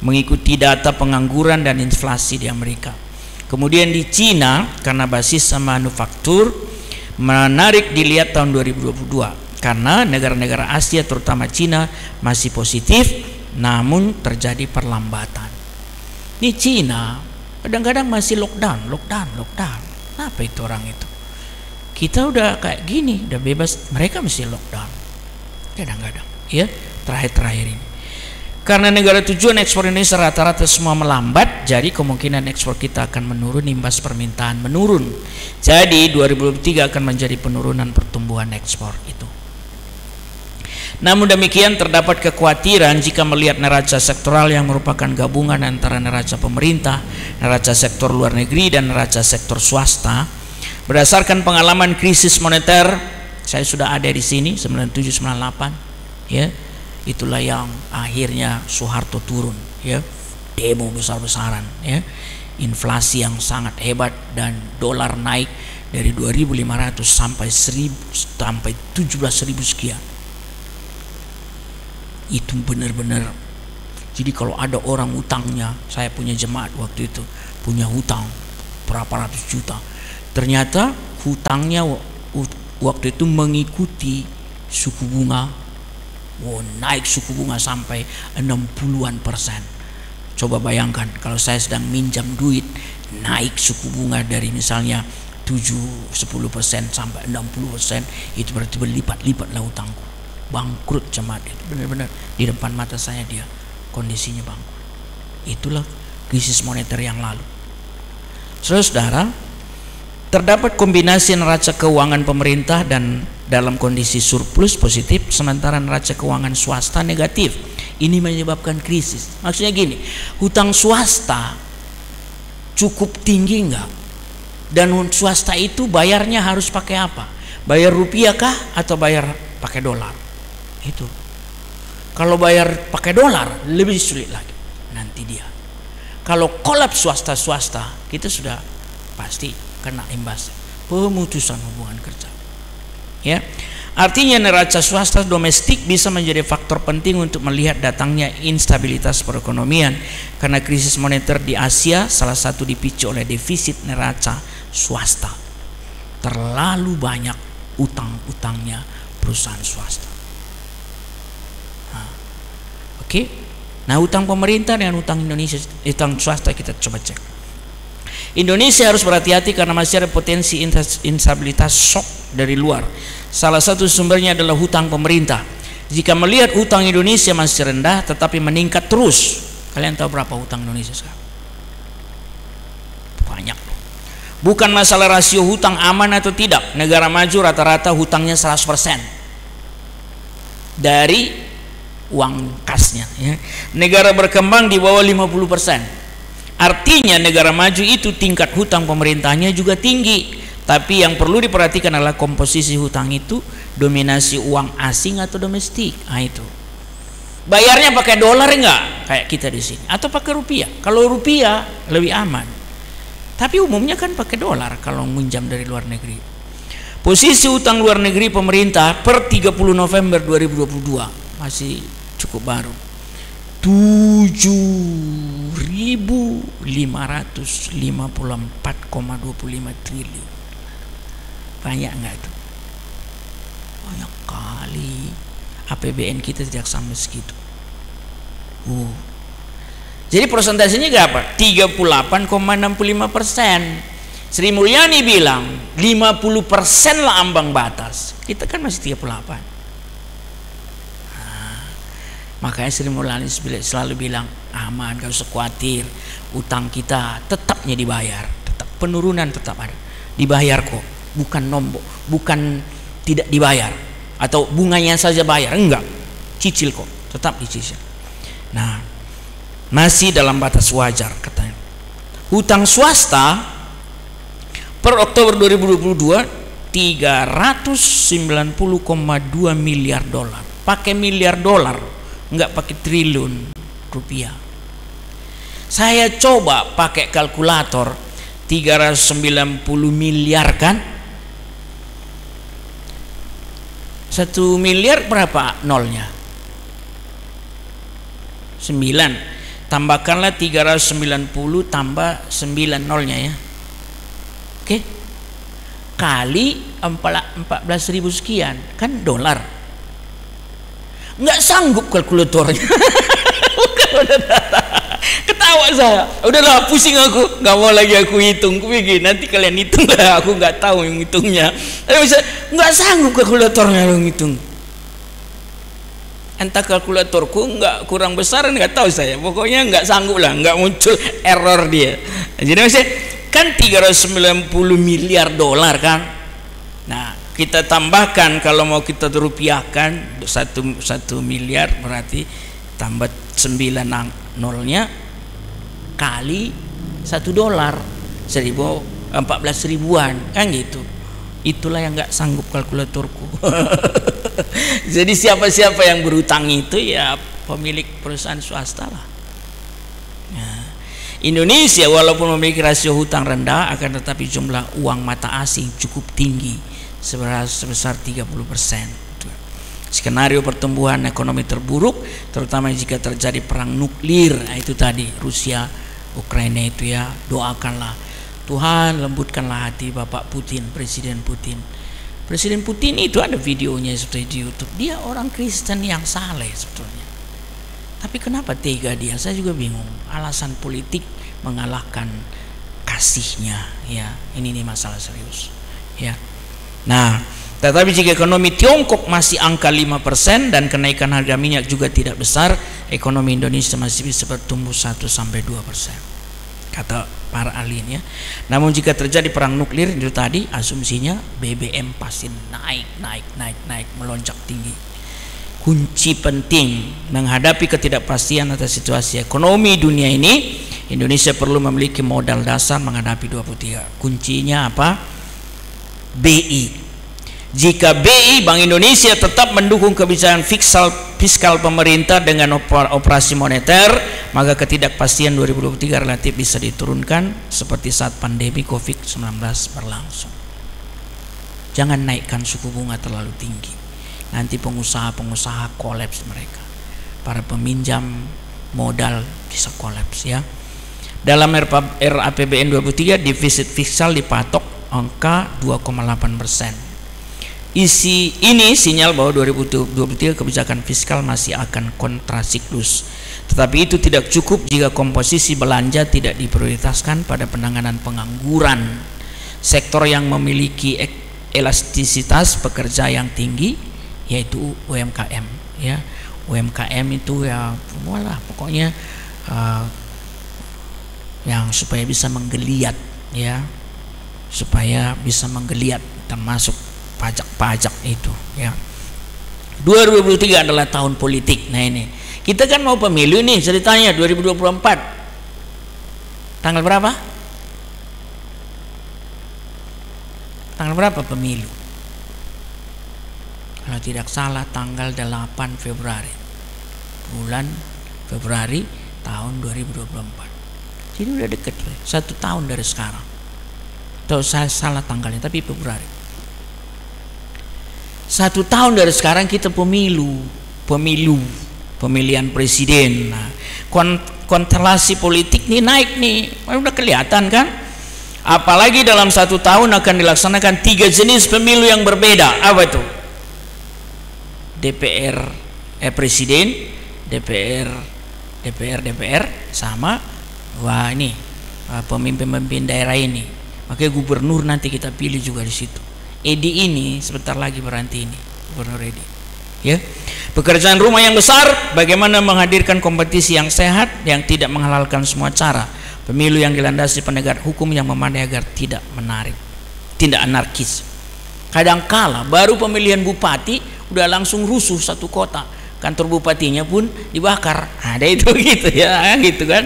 S1: mengikuti data pengangguran dan inflasi di Amerika. Kemudian di Cina karena basis manufaktur menarik dilihat tahun 2022 karena negara-negara Asia terutama Cina masih positif, namun terjadi perlambatan. Di Cina kadang-kadang masih lockdown. Apa itu orang itu? Kita udah kayak gini, udah bebas, mereka mesti lockdown. Kadang-kadang, ya, terakhir ini. Karena negara tujuan ekspor Indonesia rata-rata semua melambat, jadi kemungkinan ekspor kita akan menurun, imbas permintaan menurun. Jadi 2023 akan menjadi penurunan pertumbuhan ekspor itu. Namun demikian terdapat kekhawatiran jika melihat neraca sektoral yang merupakan gabungan antara neraca pemerintah, neraca sektor luar negeri dan neraca sektor swasta. Berdasarkan pengalaman krisis moneter, saya sudah ada di sini 97-98, ya. Itulah yang akhirnya Soeharto turun, ya. Demo besar-besaran, ya. Inflasi yang sangat hebat dan dolar naik dari 2.500 sampai 17.000 sekian. Itu benar-benar. Jadi kalau ada orang utangnya, saya punya jemaat waktu itu punya hutang berapa ratus juta. Ternyata hutangnya waktu itu mengikuti suku bunga. Naik suku bunga sampai 60-an%. Coba bayangkan kalau saya sedang minjam duit, naik suku bunga dari misalnya 7-10% sampai 60%, itu berarti berlipat-lipat lah hutangku. Bangkrut jemaat itu, benar-benar di depan mata saya dia kondisinya bangkrut. Itulah krisis moneter yang lalu. Saudara, terdapat kombinasi neraca keuangan pemerintah dan dalam kondisi surplus positif, sementara neraca keuangan swasta negatif. Ini menyebabkan krisis. Maksudnya gini, hutang swasta cukup tinggi enggak? Dan swasta itu bayarnya harus pakai apa? Bayar rupiah kah atau bayar pakai dolar? Itu. Kalau bayar pakai dolar lebih sulit lagi nanti dia. Kalau kolaps swasta, kita sudah pasti kena imbas pemutusan hubungan kerja. Ya. Artinya neraca swasta domestik bisa menjadi faktor penting untuk melihat datangnya instabilitas perekonomian karena krisis moneter di Asia salah satu dipicu oleh defisit neraca swasta. Terlalu banyak utang-utangnya perusahaan swasta. Oke. Nah, utang pemerintah dengan utang Indonesia, utang swasta kita coba cek. Indonesia harus berhati-hati karena masih ada potensi instabilitas shock dari luar. Salah satu sumbernya adalah hutang pemerintah. Jika melihat hutang Indonesia masih rendah tetapi meningkat terus, kalian tahu berapa hutang Indonesia sekarang? Banyak. Bukan masalah rasio hutang aman atau tidak. Negara maju rata-rata hutangnya 100% dari uang kasnya, ya. Negara berkembang di bawah 50%. Artinya negara maju itu tingkat hutang pemerintahnya juga tinggi. Tapi yang perlu diperhatikan adalah komposisi hutang itu dominasi uang asing atau domestik. Nah, itu. Bayarnya pakai dolar enggak kayak kita di sini atau pakai rupiah? Kalau rupiah lebih aman. Tapi umumnya kan pakai dolar kalau minjam dari luar negeri. Posisi hutang luar negeri pemerintah per 30 November 2022 masih cukup baru. 7.554,25 triliun. Banyak enggak itu? Banyak kali. APBN kita tidak sampai segitu. Jadi persentasenya berapa? 38,65%. Sri Mulyani bilang 50% lah ambang batas. Kita kan masih 38. Makanya Sri Mulyani selalu bilang aman, gak usah khawatir, utang kita tetapnya dibayar, tetap penurunan tetap ada, dibayar kok, bukan nombok, bukan tidak dibayar atau bunganya saja bayar, enggak, cicil kok, tetap dicicil. Nah, masih dalam batas wajar katanya. Hutang swasta per Oktober 2022 390,2 miliar dolar, pakai miliar dolar, enggak pakai triliun rupiah. Saya coba pakai kalkulator 390 miliar kan, 1 miliar berapa nolnya? 9. Tambahkanlah 390 tambah 9 nolnya ya. Oke. Kali 14.000 sekian kan dolar. Nggak sanggup kalkulatornya. Ketawa saya, udahlah pusing aku, nggak mau lagi aku hitung. Aku pikir nanti kalian hitung lah, aku nggak tahu yang hitungnya. Tapi bisa nggak sanggup kalkulatornya yang hitung. Entah kalkulatorku nggak kurang besar, nggak tahu saya. Pokoknya nggak sanggup lah, nggak muncul error dia. Jadi maksudnya kan 390 miliar dolar kan. Nah, kita tambahkan kalau mau kita rupiahkan 1 miliar berarti tambah 9 nolnya kali 1 dolar 14 ribuan kan gitu. Itulah yang nggak sanggup kalkulatorku. Jadi siapa-siapa yang berutang itu ya pemilik perusahaan swasta lah. Nah, Indonesia walaupun memiliki rasio hutang rendah akan tetapi jumlah uang mata asing cukup tinggi sebesar 30%. Skenario pertumbuhan ekonomi terburuk terutama jika terjadi perang nuklir, nah itu tadi Rusia Ukraina itu ya, doakanlah Tuhan lembutkanlah hati Bapak Putin, Presiden Putin. Presiden Putin itu ada videonya seperti di YouTube. Dia orang Kristen yang saleh sebetulnya. Tapi kenapa tega dia? Saya juga bingung. Alasan politik mengalahkan kasihnya ya. Ini masalah serius ya. Nah, tetapi jika ekonomi Tiongkok masih angka 5% dan kenaikan harga minyak juga tidak besar, ekonomi Indonesia masih bisa bertumbuh 1-2%, kata para ahli ya. Namun jika terjadi perang nuklir itu tadi asumsinya BBM pasti naik melonjak tinggi. Kunci penting menghadapi ketidakpastian atas situasi ekonomi dunia ini Indonesia perlu memiliki modal dasar menghadapi 23. Kuncinya apa? BI. Jika BI, Bank Indonesia, tetap mendukung kebijakan fiskal pemerintah dengan operasi moneter, maka ketidakpastian 2023 relatif bisa diturunkan seperti saat pandemi COVID-19 berlangsung. Jangan naikkan suku bunga terlalu tinggi, nanti pengusaha-pengusaha kolaps mereka, para peminjam modal bisa kolaps ya. Dalam RAPBN 23 defisit fiskal dipatok angka 2,8%. Ini sinyal bahwa 2023 kebijakan fiskal masih akan kontrasiklus. Tetapi itu tidak cukup jika komposisi belanja tidak diprioritaskan pada penanganan pengangguran. Sektor yang memiliki elastisitas pekerja yang tinggi yaitu UMKM ya. UMKM itu ya pokoknya yang supaya bisa menggeliat ya. Supaya bisa menggeliat termasuk pajak-pajak itu ya. 2023 adalah tahun politik. Nah ini kita kan mau pemilu nih ceritanya 2024. Tanggal berapa? Tanggal berapa pemilu? Kalau tidak salah tanggal 8 Februari. Bulan Februari tahun 2024. Jadi udah deket 1 tahun dari sekarang. Atau saya salah tanggalnya tapi Februari. 1 tahun dari sekarang kita pemilihan presiden. Nah, konstelasi politik nih naik nih, udah kelihatan kan? Apalagi dalam 1 tahun akan dilaksanakan 3 jenis pemilu yang berbeda. Apa itu? Presiden, DPR sama pemimpin daerah ini. Makanya gubernur nanti kita pilih juga di situ. Edi ini sebentar lagi berhenti ini, Gubernur Edi. Ya, pekerjaan rumah yang besar, bagaimana menghadirkan kompetisi yang sehat yang tidak menghalalkan semua cara, pemilu yang dilandasi penegak hukum yang memadai agar tidak anarkis. Kadangkala baru pemilihan bupati udah langsung rusuh satu kota, kantor bupatinya pun dibakar. Ada itu gitu ya, gitu kan?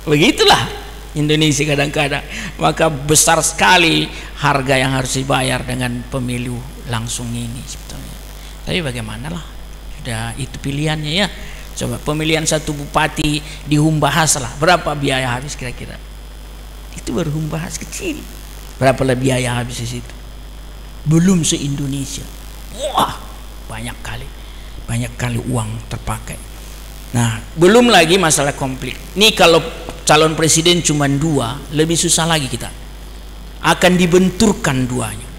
S1: Begitulah Indonesia kadang-kadang. Maka besar sekali harga yang harus dibayar dengan pemilu langsung ini sebetulnya. Tapi bagaimanalah, sudah itu pilihannya ya. Coba pemilihan satu bupati di Humbahas lah, berapa biaya habis kira-kira? Itu baru Humbahas kecil, berapa lah biaya habis di situ? Belum se-Indonesia. Wah, banyak kali uang terpakai. Nah, belum lagi masalah konflik. Nih kalau calon presiden cuma 2, lebih susah lagi kita. Akan dibenturkan duanya.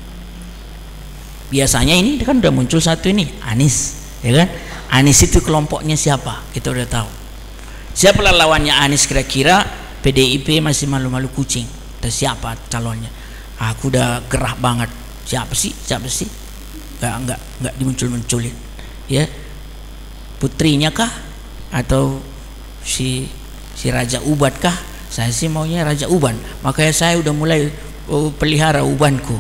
S1: Biasanya ini kan udah muncul satu ini, Anies, ya kan? Anies itu kelompoknya siapa? Kita udah tahu. Siapa lawannya Anies kira-kira? PDIP masih malu-malu kucing. Dan siapa calonnya? Aku udah gerah banget. Siapa sih? Enggak dimuncul-munculin. Ya. Putrinya kah? Atau si Raja Uban kah? Saya sih maunya Raja Uban. Makanya saya udah mulai pelihara ubanku.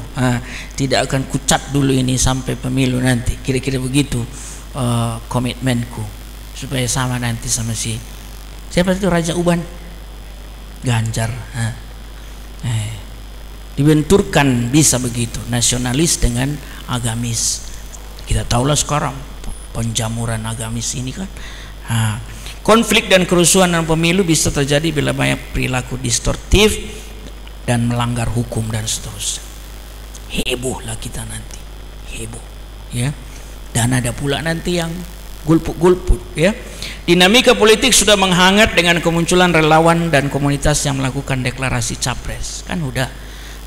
S1: Tidak akan kucat dulu ini sampai pemilu nanti. Kira-kira begitu komitmenku, supaya sama nanti sama siapa itu Raja Uban? Ganjar. Dibenturkan bisa begitu, nasionalis dengan agamis. Kita tahulah sekarang penjamuran agamis ini kan. Konflik dan kerusuhan dalam pemilu bisa terjadi bila banyak perilaku distortif dan melanggar hukum dan seterusnya. Heboh lah kita nanti, heboh ya. Dan ada pula nanti yang golput ya. Dinamika politik sudah menghangat dengan kemunculan relawan dan komunitas yang melakukan deklarasi capres. Kan udah.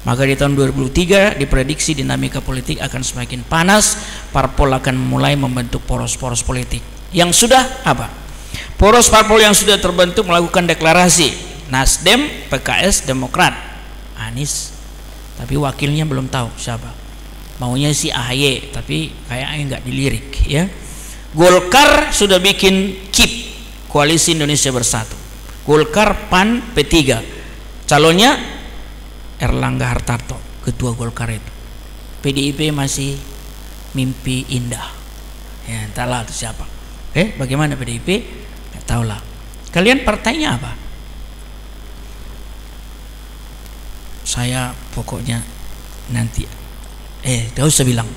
S1: Maka di tahun 2003 diprediksi dinamika politik akan semakin panas. Parpol akan mulai membentuk poros-poros politik. Yang sudah apa? Poros parpol yang sudah terbentuk melakukan deklarasi. Nasdem, PKS, Demokrat, Anies. Tapi wakilnya belum tahu siapa. Maunya si AHY, tapi kayaknya nggak dilirik ya. Golkar sudah bikin KIP, Koalisi Indonesia Bersatu. Golkar, PAN, P3. Calonnya Erlangga Hartarto, ketua Golkar itu. PDIP masih mimpi indah. Ya, entahlah itu siapa. Bagaimana PDIP? Nggak tahu lah. Kalian partainya apa? saya pokoknya nanti gak usah bilang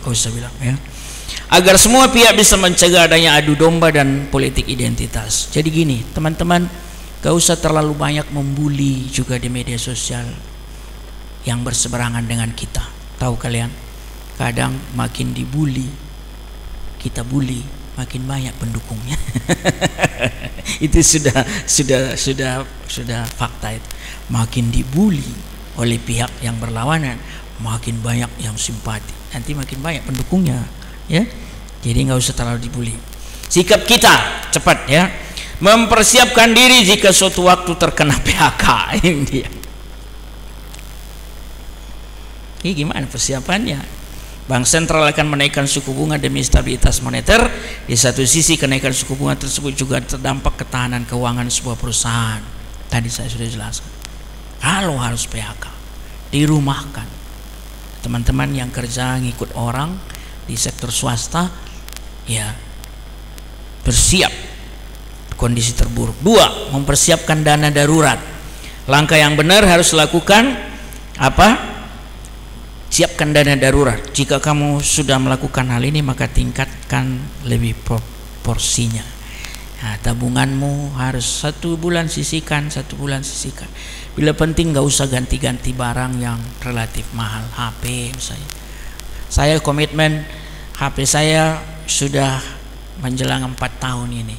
S1: ya. Agar semua pihak bisa mencegah adanya adu domba dan politik identitas. Jadi gini teman-teman, gak usah terlalu banyak membuli juga di media sosial yang berseberangan dengan kita. Tahu kalian, kadang makin dibully, kita bully, makin banyak pendukungnya. Itu sudah fakta itu. Makin dibully oleh pihak yang berlawanan, makin banyak yang simpati, nanti makin banyak pendukungnya, ya. Jadi nggak usah terlalu dibully. Sikap kita cepat, ya, mempersiapkan diri jika suatu waktu terkena PHK. Ini dia. Ini gimana persiapannya? Bank sentral akan menaikkan suku bunga demi stabilitas moneter. Di satu sisi kenaikan suku bunga tersebut juga terdampak ketahanan keuangan sebuah perusahaan. Tadi saya sudah jelaskan. Kalau harus PHK, dirumahkan. Teman-teman yang kerja ngikut orang di sektor swasta, ya, bersiap kondisi terburuk. 2, mempersiapkan dana darurat. Langkah yang benar harus dilakukan apa? Siapkan dana darurat. Jika kamu sudah melakukan hal ini, maka tingkatkan lebih proporsinya. Nah, tabunganmu harus 1 bulan sisihkan, 1 bulan sisihkan. Bila penting gak usah ganti-ganti barang yang relatif mahal, HP misalnya. Saya komitmen HP saya sudah menjelang 4 tahun ini.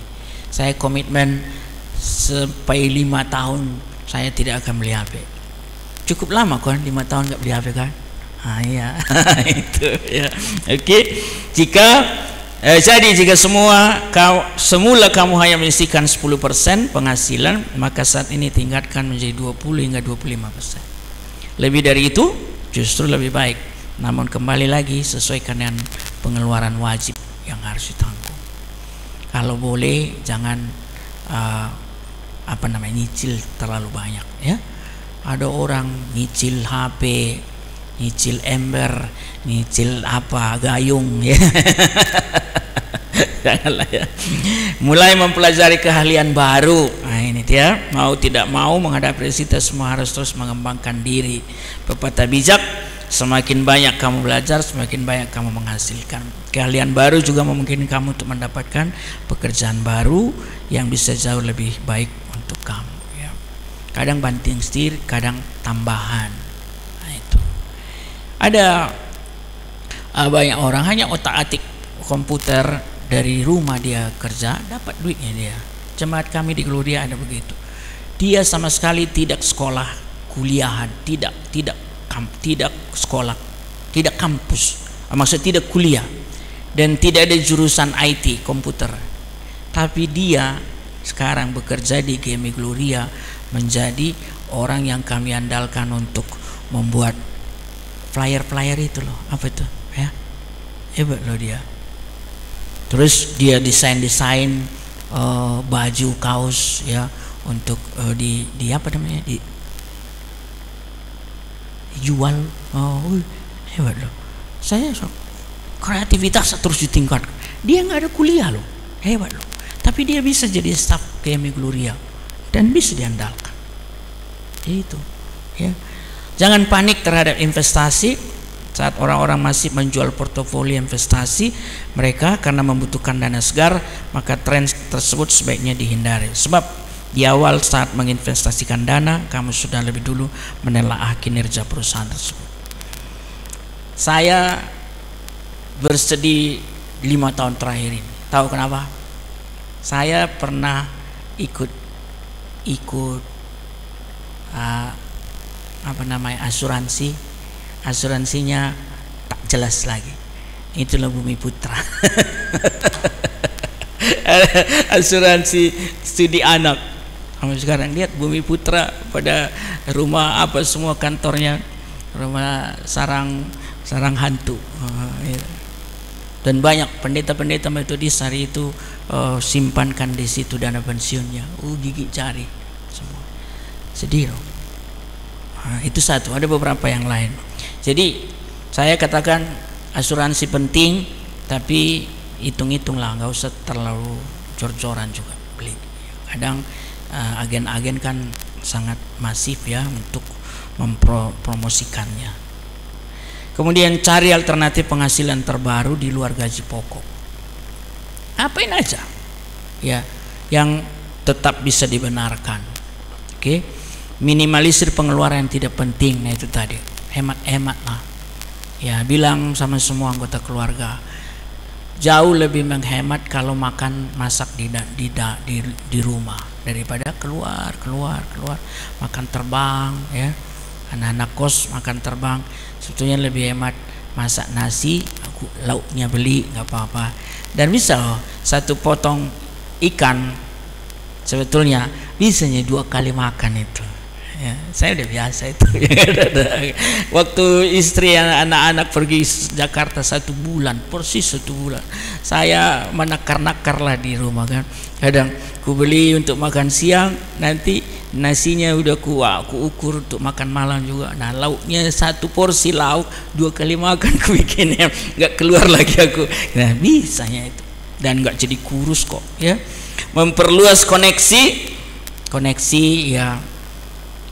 S1: Saya komitmen sampai 5 tahun saya tidak akan beli HP. Cukup lama kan 5 tahun gak beli HP kan? Ya. Itu ya. Oke. Jika semula kamu hanya menyisihkan 10% penghasilan, maka saat ini tingkatkan menjadi 20 hingga 25%. Lebih dari itu justru lebih baik. Namun kembali lagi sesuaikan dengan pengeluaran wajib yang harus ditanggung. Kalau boleh jangan nyicil terlalu banyak, ya. Ada orang nyicil HP, nyicil ember, nyicil gayung, ya. Janganlah, ya. Mulai mempelajari keahlian baru. Nah, ini dia, mau tidak mau menghadapi resiko, semua harus terus mengembangkan diri. Pepatah bijak, semakin banyak kamu belajar, semakin banyak kamu menghasilkan. Keahlian baru juga memungkinkan kamu untuk mendapatkan pekerjaan baru yang bisa jauh lebih baik untuk kamu, ya. Kadang banting setir, kadang tambahan. Ada banyak orang hanya otak-atik komputer dari rumah, dia kerja dapat duitnya dia. Jemaat kami di Gloria ada begitu. Dia sama sekali tidak sekolah kuliahan, tidak sekolah, tidak kampus, maksud tidak kuliah, dan tidak ada jurusan IT komputer. Tapi dia sekarang bekerja di GMI Gloria, menjadi orang yang kami andalkan untuk membuat flyer itu loh, apa itu, ya, hebat loh dia. Terus dia desain baju kaos, ya, untuk di apa namanya, dijual. Hebat loh. Saya kreativitas terus ditingkatkan. Dia nggak ada kuliah loh, hebat loh. Tapi dia bisa jadi staf GMI Gloria dan bisa diandalkan. Itu, ya. Jangan panik terhadap investasi. Saat orang-orang masih menjual portofolio investasi mereka karena membutuhkan dana segar, maka tren tersebut sebaiknya dihindari. Sebab di awal saat menginvestasikan dana, kamu sudah lebih dulu menelaah kinerja perusahaan tersebut. Saya bersedih 5 tahun terakhir ini. Tahu kenapa? Saya pernah ikut asuransinya tak jelas lagi. Itulah Bumi Putra. Asuransi studi anak. Kamu sekarang lihat Bumi Putra pada rumah apa semua kantornya, rumah sarang hantu. Dan banyak pendeta-pendeta Metodis hari itu simpankan di situ dana pensiunnya. Gigit jari semua. Sedih loh. Itu satu, ada beberapa yang lain. Jadi saya katakan asuransi penting, tapi hitung-hitunglah, nggak usah terlalu jor-joran juga beli. Kadang agen-agen kan sangat masif, ya, untuk mempromosikannya. Kemudian cari alternatif penghasilan terbaru di luar gaji pokok. Apain aja ya yang tetap bisa dibenarkan. Oke. Minimalisir pengeluaran yang tidak penting. Nah itu tadi, hemat-hemat lah. Ya, bilang sama semua anggota keluarga, jauh lebih menghemat kalau masak di rumah daripada keluar makan terbang ya. Anak-anak kos makan terbang, sebetulnya lebih hemat masak nasi, lauknya beli nggak apa-apa. Dan bisa loh, satu potong ikan sebetulnya bisanya 2 kali makan itu. Ya, saya udah biasa itu. Waktu istri anak-anak pergi Jakarta 1 bulan, persis 1 bulan, saya menakar-nakar lah di rumah kan. Kadang ku beli untuk makan siang, nanti nasinya udah ku ukur untuk makan malam juga. Nah lauknya 1 porsi lauk 2 kali makan ku bikinnya, nggak keluar lagi aku. Nah bisanya itu, dan nggak jadi kurus kok ya. Memperluas koneksi ya,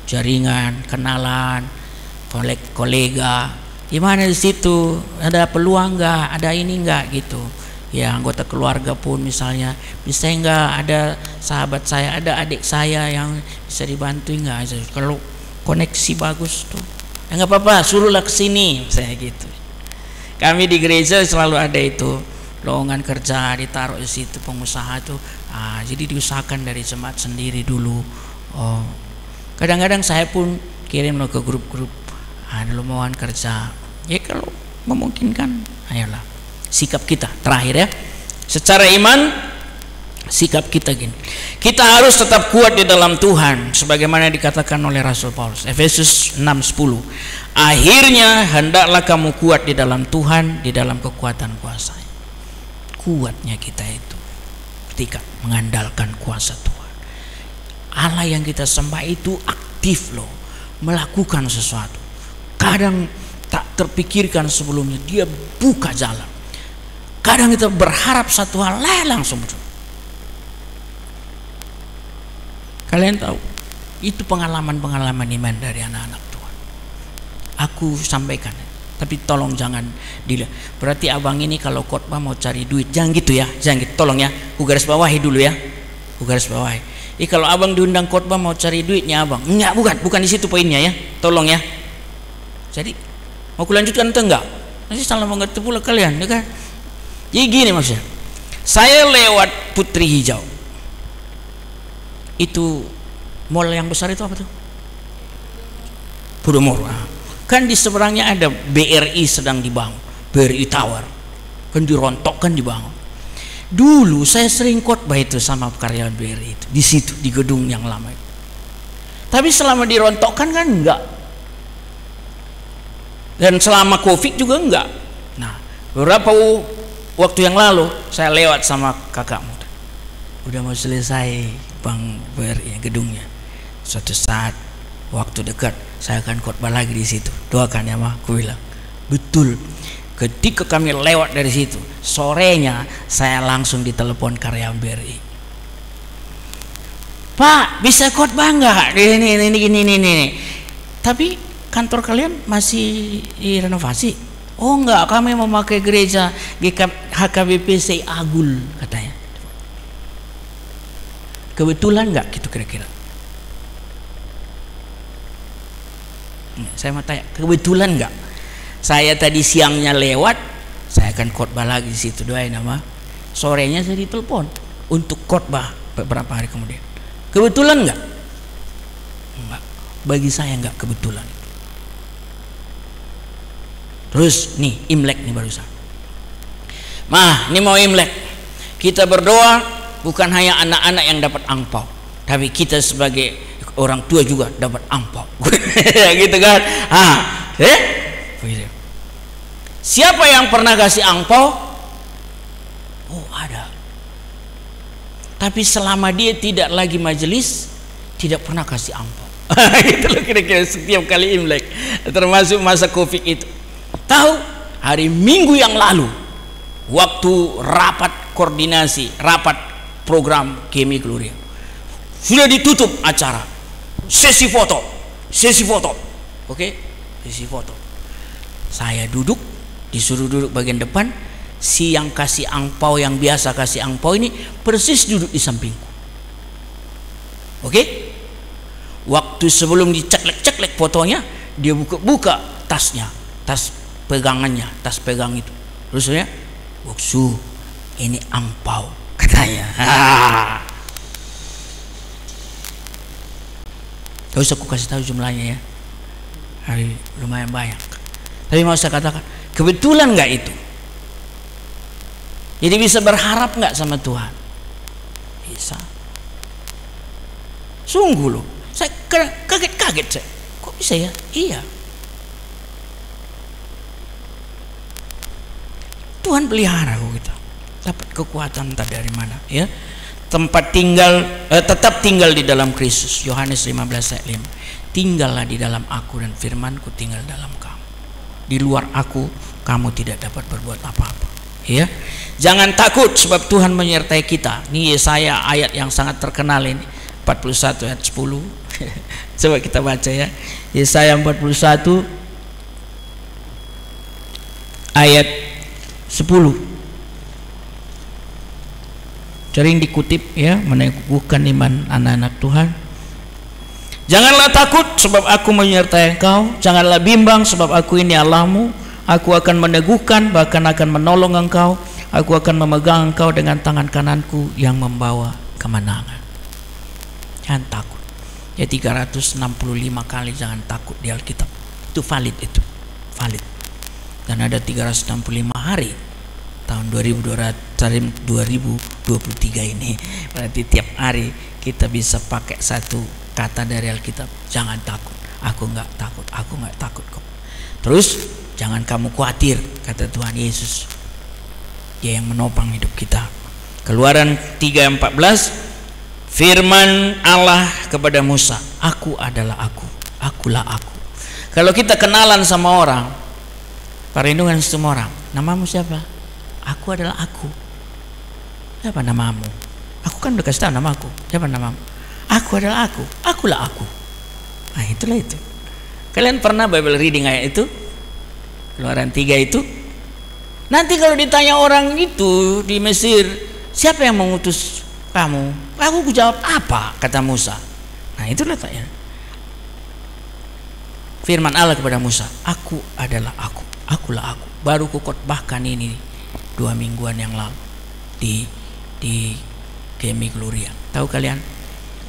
S1: jaringan, kenalan, kolega. Gimana di situ? Ada peluang nggak? Ada ini nggak gitu? Ya anggota keluarga pun misalnya, bisa nggak ada sahabat saya, ada adik saya yang bisa dibantu nggak? Kalau koneksi bagus tuh, ya nggak apa-apa, suruhlah ke sini, saya gitu. Kami di gereja selalu ada itu lowongan kerja ditaruh di situ pengusaha tuh. Jadi diusahakan dari jemaat sendiri dulu. Kadang-kadang saya pun kirim lo ke grup-grup, ada lowongan kerja. Ya kalau memungkinkan, ayolah. Sikap kita terakhir ya, secara iman sikap kita gini, kita harus tetap kuat di dalam Tuhan sebagaimana dikatakan oleh Rasul Paulus, Efesus 6:10. Akhirnya hendaklah kamu kuat di dalam Tuhan, di dalam kekuatan kuasa-Nya. Kuatnya kita itu ketika mengandalkan kuasa Tuhan. Allah yang kita sembah itu aktif loh, melakukan sesuatu. Kadang tak terpikirkan sebelumnya, dia buka jalan. Kadang kita berharap satu hal, langsung betul. Kalian tahu, itu pengalaman-pengalaman iman dari anak-anak Tuhan. Aku sampaikan, tapi tolong jangan dilihat. Berarti abang ini kalau khotbah mau cari duit, jangan gitu ya, jangan gitu. Tolong ya, aku garis bawahi dulu ya, aku garis bawahi. Kalau abang diundang khotbah mau cari duitnya abang, enggak, bukan di situ poinnya ya, tolong ya. Jadi mau kulanjutkan atau enggak? Nanti salah mengerti pula kalian, ya kan? Jadi gini maksudnya, saya lewat Putri Hijau, itu mall yang besar itu apa tuh? Podomoro. Kan di seberangnya ada BRI sedang dibangun, BRI Tower, kan dirontokkan dibangun. Dulu saya sering khotbah itu sama karyawan BRI itu, di situ di gedung yang lama itu. Tapi selama dirontokkan kan enggak, dan selama COVID juga enggak. Nah beberapa waktu yang lalu saya lewat sama kakakmu, udah mau selesai Bang BRI gedungnya. Suatu saat waktu dekat saya akan khotbah lagi di situ, doakan ya mah, aku bilang. Betul, ketika kami lewat dari situ, sorenya saya langsung ditelepon karyawan BRI, Pak bisa khotbah nggak? Ini. Tapi kantor kalian masih direnovasi? Oh enggak, kami memakai gereja HKBP Agul katanya. Kebetulan enggak gitu kira-kira? Saya mau tanya, kebetulan enggak? Saya tadi siangnya lewat, saya akan khotbah lagi di situ, doain nama. Sorenya saya ditelepon untuk khotbah beberapa hari kemudian. Kebetulan enggak? Enggak. Bagi saya enggak kebetulan. Terus nih Imlek nih barusan. Ini mau Imlek. Kita berdoa bukan hanya anak-anak yang dapat angpau, tapi kita sebagai orang tua juga dapat angpau. Gitu kan? Siapa yang pernah kasih angpau? Oh ada. Tapi selama dia tidak lagi majelis, tidak pernah kasih angpau. Gitu loh kira-kira setiap kali Imlek, termasuk masa Covid itu. Tahu hari Minggu yang lalu waktu rapat koordinasi, rapat program Kemi Gloria, sudah ditutup acara, sesi foto, Oke, sesi foto. Saya duduk, disuruh duduk bagian depan. Si yang kasih angpau, yang biasa kasih angpau ini persis duduk di sampingku. Oke. Waktu sebelum diceklek-ceklek fotonya, dia buka tasnya, tas pegangannya, tas pegang itu. Terus saya, "Boksu, ini angpau," katanya. Gak usah aku kasih tahu jumlahnya ya. Hari lumayan banyak. Tapi mau saya katakan, kebetulan nggak itu? Jadi bisa berharap nggak sama Tuhan? Bisa. Sungguh loh. Saya kaget saya. Kok bisa ya? Iya. Tuhan pelihara kok kita. Dapat kekuatan entah dari mana ya. Tempat tinggal, tetap tinggal di dalam Kristus. Yohanes 15 ayat 5. Tinggallah di dalam aku dan firmanku tinggal dalam kamu. Di luar aku kamu tidak dapat berbuat apa-apa. Ya. Jangan takut sebab Tuhan menyertai kita. Ini Yesaya ayat yang sangat terkenal ini, 41 ayat 10. Coba kita baca ya. Yesaya 41 ayat 10. Sering dikutip ya, meneguhkan iman anak-anak Tuhan. Janganlah takut sebab aku menyertai engkau, janganlah bimbang sebab aku ini Allahmu. Aku akan meneguhkan, bahkan akan menolong engkau. Aku akan memegang engkau dengan tangan kananku yang membawa kemenangan. Jangan takut. Ya 365 kali jangan takut di Alkitab. Itu valid itu. Valid. Dan ada 365 hari tahun 2023 ini. Berarti tiap hari kita bisa pakai satu kata dari Alkitab. Jangan takut. Aku enggak takut. Aku enggak takut kok. Terus jangan kamu khawatir, kata Tuhan Yesus. Dia yang menopang hidup kita. Keluaran 3:14, firman Allah kepada Musa, aku adalah aku, akulah aku. Kalau kita kenalan sama orang, perlindungan semua orang, namamu siapa? Aku adalah aku. Siapa namamu? Aku kan udah kasih tahu namaku. Siapa namamu? Aku adalah aku, akulah aku. Nah itulah itu. Kalian pernah Bible reading ayat itu? Keluaran 3 itu. Nanti kalau ditanya orang itu di Mesir, siapa yang mengutus kamu? Aku jawab apa? Kata Musa. Nah itulah tanya. Firman Allah kepada Musa, aku adalah aku, akulah aku. Baru kukotbahkan ini 2 mingguan yang lalu di Gemi Gloria. Tahu kalian?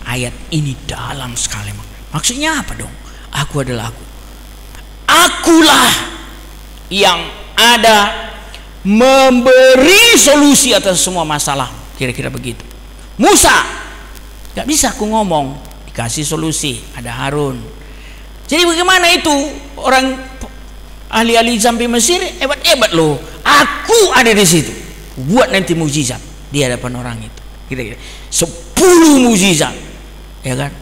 S1: Ayat ini dalam sekali. Maksudnya apa dong? Aku adalah aku. Akulah yang ada memberi solusi atas semua masalah. Kira-kira begitu. Musa gak bisa aku ngomong, dikasih solusi, ada Harun. Jadi bagaimana itu orang ahli-ahli sampai Mesir hebat-hebat loh. Aku ada di situ. Buat nanti mukjizat di hadapan orang itu. Kira-kira 10 mukjizat, ya kan?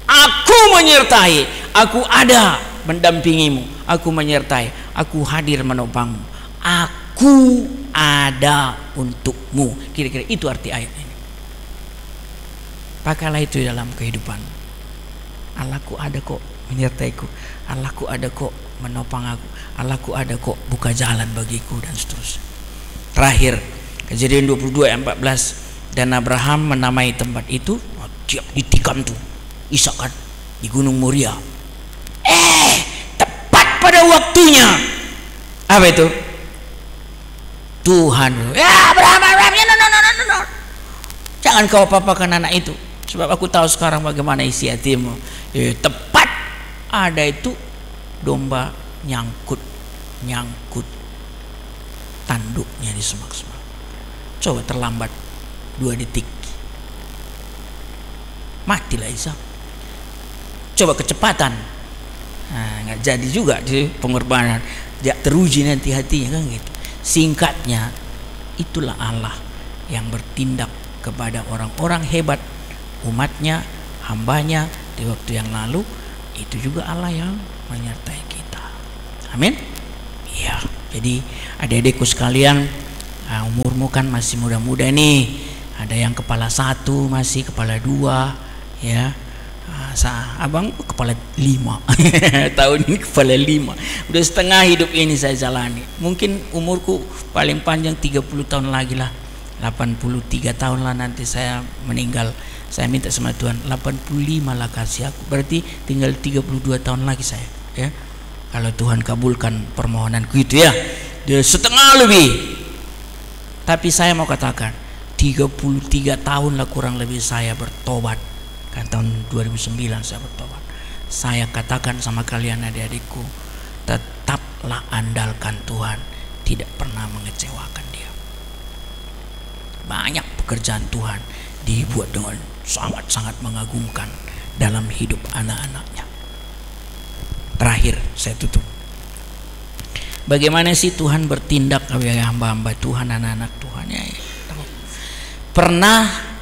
S1: Aku menyertai, aku ada mendampingimu, aku menyertai, aku hadir menopangmu, aku ada untukmu. Kira-kira itu arti ayat ini. Pakailah itu dalam kehidupan. Allahku ada kok menyertaiku, Allahku ada kok menopang aku, Allahku ada kok buka jalan bagiku, dan seterusnya. Terakhir, Kejadian 22 ayat 14, dan Abraham menamai tempat itu, tiap ditikam tuh Ishak kan di Gunung Moria. Tepat pada waktunya. Apa itu? Tuhan, Abraham, no. Jangan kau apa-apakan anak itu, sebab aku tahu sekarang bagaimana isi hatimu. Tepat ada itu domba nyangkut tanduknya di semak-semak. Coba terlambat 2 detik, matilah Ishak. Coba kecepatan, nggak jadi juga di pengorbanan, tidak teruji nanti hatinya kan gitu. Singkatnya, itulah Allah yang bertindak kepada orang-orang hebat, umatnya, hambanya di waktu yang lalu. Itu juga Allah yang menyertai kita. Amin. Ya, jadi adik-adikku sekalian, umurmu kan masih muda-muda nih. Ada yang kepala 1, masih kepala 2, ya. Abang kepala 5 tahun ini kepala 5, udah setengah hidup ini saya jalani. Mungkin umurku paling panjang 30 tahun lagi lah, 83 tahun lah nanti saya meninggal. Saya minta sama Tuhan 85 lah kasih aku, berarti tinggal 32 tahun lagi saya, ya, kalau Tuhan kabulkan permohonanku itu, ya, dia setengah lebih. Tapi saya mau katakan 33 tahun lah kurang lebih saya bertobat. Kan tahun 2009 saya bertobat. Saya katakan sama kalian adik-adikku, tetaplah andalkan Tuhan, tidak pernah mengecewakan Dia. Banyak pekerjaan Tuhan dibuat dengan sangat-sangat mengagumkan dalam hidup anak-anaknya. Terakhir saya tutup, bagaimana sih Tuhan bertindak kepada hamba-hamba Tuhan, anak-anak Tuhan, ya. Pernah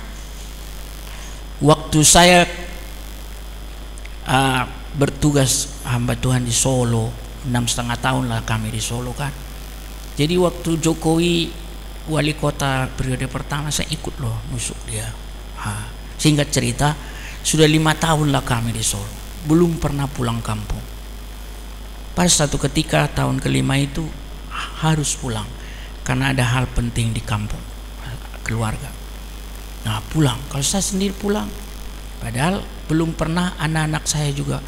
S1: waktu saya bertugas hamba Tuhan di Solo, 6,5 tahun lah kami di Solo kan. Jadi waktu Jokowi wali kota periode pertama, saya ikut loh nusuk dia. Singkat cerita, sudah 5 tahun lah kami di Solo, belum pernah pulang kampung. Pas satu ketika tahun kelima itu harus pulang karena ada hal penting di kampung, keluarga. Nah pulang, kalau saya sendiri pulang, padahal belum pernah anak-anak saya juga,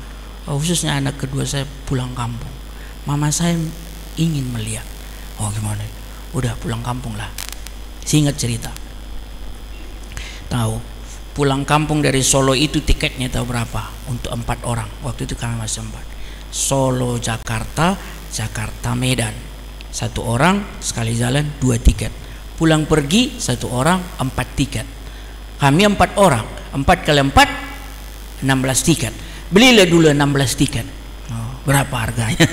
S1: khususnya anak kedua saya pulang kampung. Mama saya ingin melihat, oh gimana, udah pulang kampung lah. Singkat cerita, tahu pulang kampung dari Solo itu tiketnya tahu berapa? Untuk 4 orang, waktu itu kami masih 4. Solo Jakarta, Jakarta Medan, 1 orang sekali jalan 2 tiket. Pulang pergi 1 orang 4 tiket. Kami 4 orang, 4 kali 4 16 tiket. Belilah dulu 16 tiket. Berapa harganya?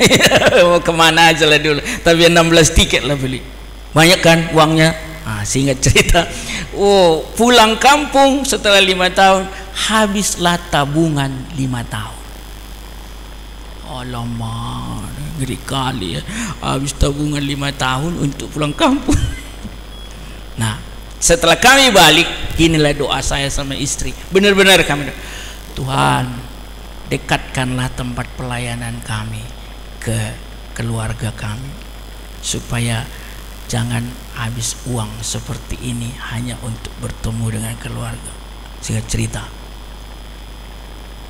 S1: Mau kemana aja lah dulu, tapi 16 tiket lah beli. Banyak kan uangnya. Singkat cerita, pulang kampung setelah 5 tahun, habislah tabungan 5 tahun. Alamak, ngeri kali ya, habis tabungan 5 tahun untuk pulang kampung. Nah, setelah kami balik, inilah doa saya sama istri. Benar-benar kami, Tuhan, dekatkanlah tempat pelayanan kami ke keluarga kami, supaya jangan habis uang seperti ini hanya untuk bertemu dengan keluarga. Singkat cerita,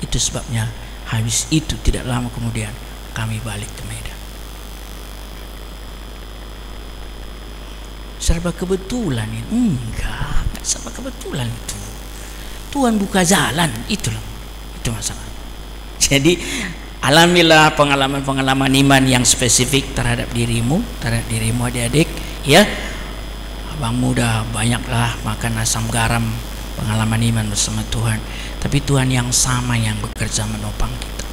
S1: itu sebabnya habis itu tidak lama kemudian kami balik ke Medan. Serba kebetulan ini? Enggak serba kebetulan itu. Tuhan buka jalan, itu masalah. Jadi alamilah pengalaman-pengalaman iman yang spesifik terhadap dirimu adik-adik, ya. Abang muda banyaklah makan asam garam pengalaman iman bersama Tuhan, tapi Tuhan yang sama yang bekerja menopang kita.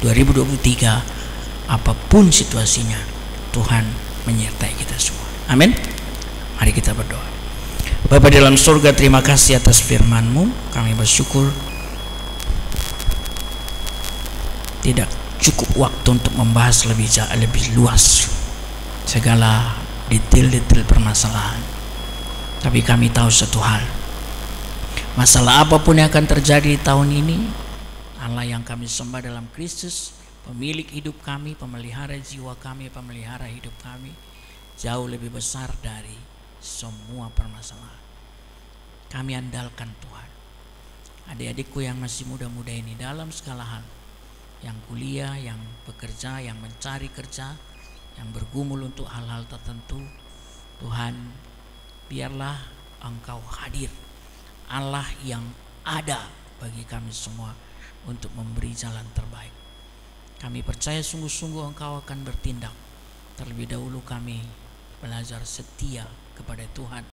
S1: 2023 apapun situasinya, Tuhan menyertai kita semua. Amin. Mari kita berdoa. Bapa dalam surga, terima kasih atas firman-Mu. Kami bersyukur tidak cukup waktu untuk membahas lebih luas segala detail-detail permasalahan. Tapi kami tahu satu hal, masalah apapun yang akan terjadi di tahun ini, Allah yang kami sembah dalam Kristus, pemilik hidup kami, pemelihara jiwa kami, pemelihara hidup kami, jauh lebih besar dari semua permasalahan. Kami andalkan Tuhan. Adik-adikku yang masih muda-muda ini dalam segala hal, yang kuliah, yang bekerja, yang mencari kerja, yang bergumul untuk hal-hal tertentu, Tuhan, biarlah Engkau hadir, Allah yang ada bagi kami semua untuk memberi jalan terbaik. Kami percaya sungguh-sungguh Engkau akan bertindak. Terlebih dahulu kami belajar setia kepada Tuhan.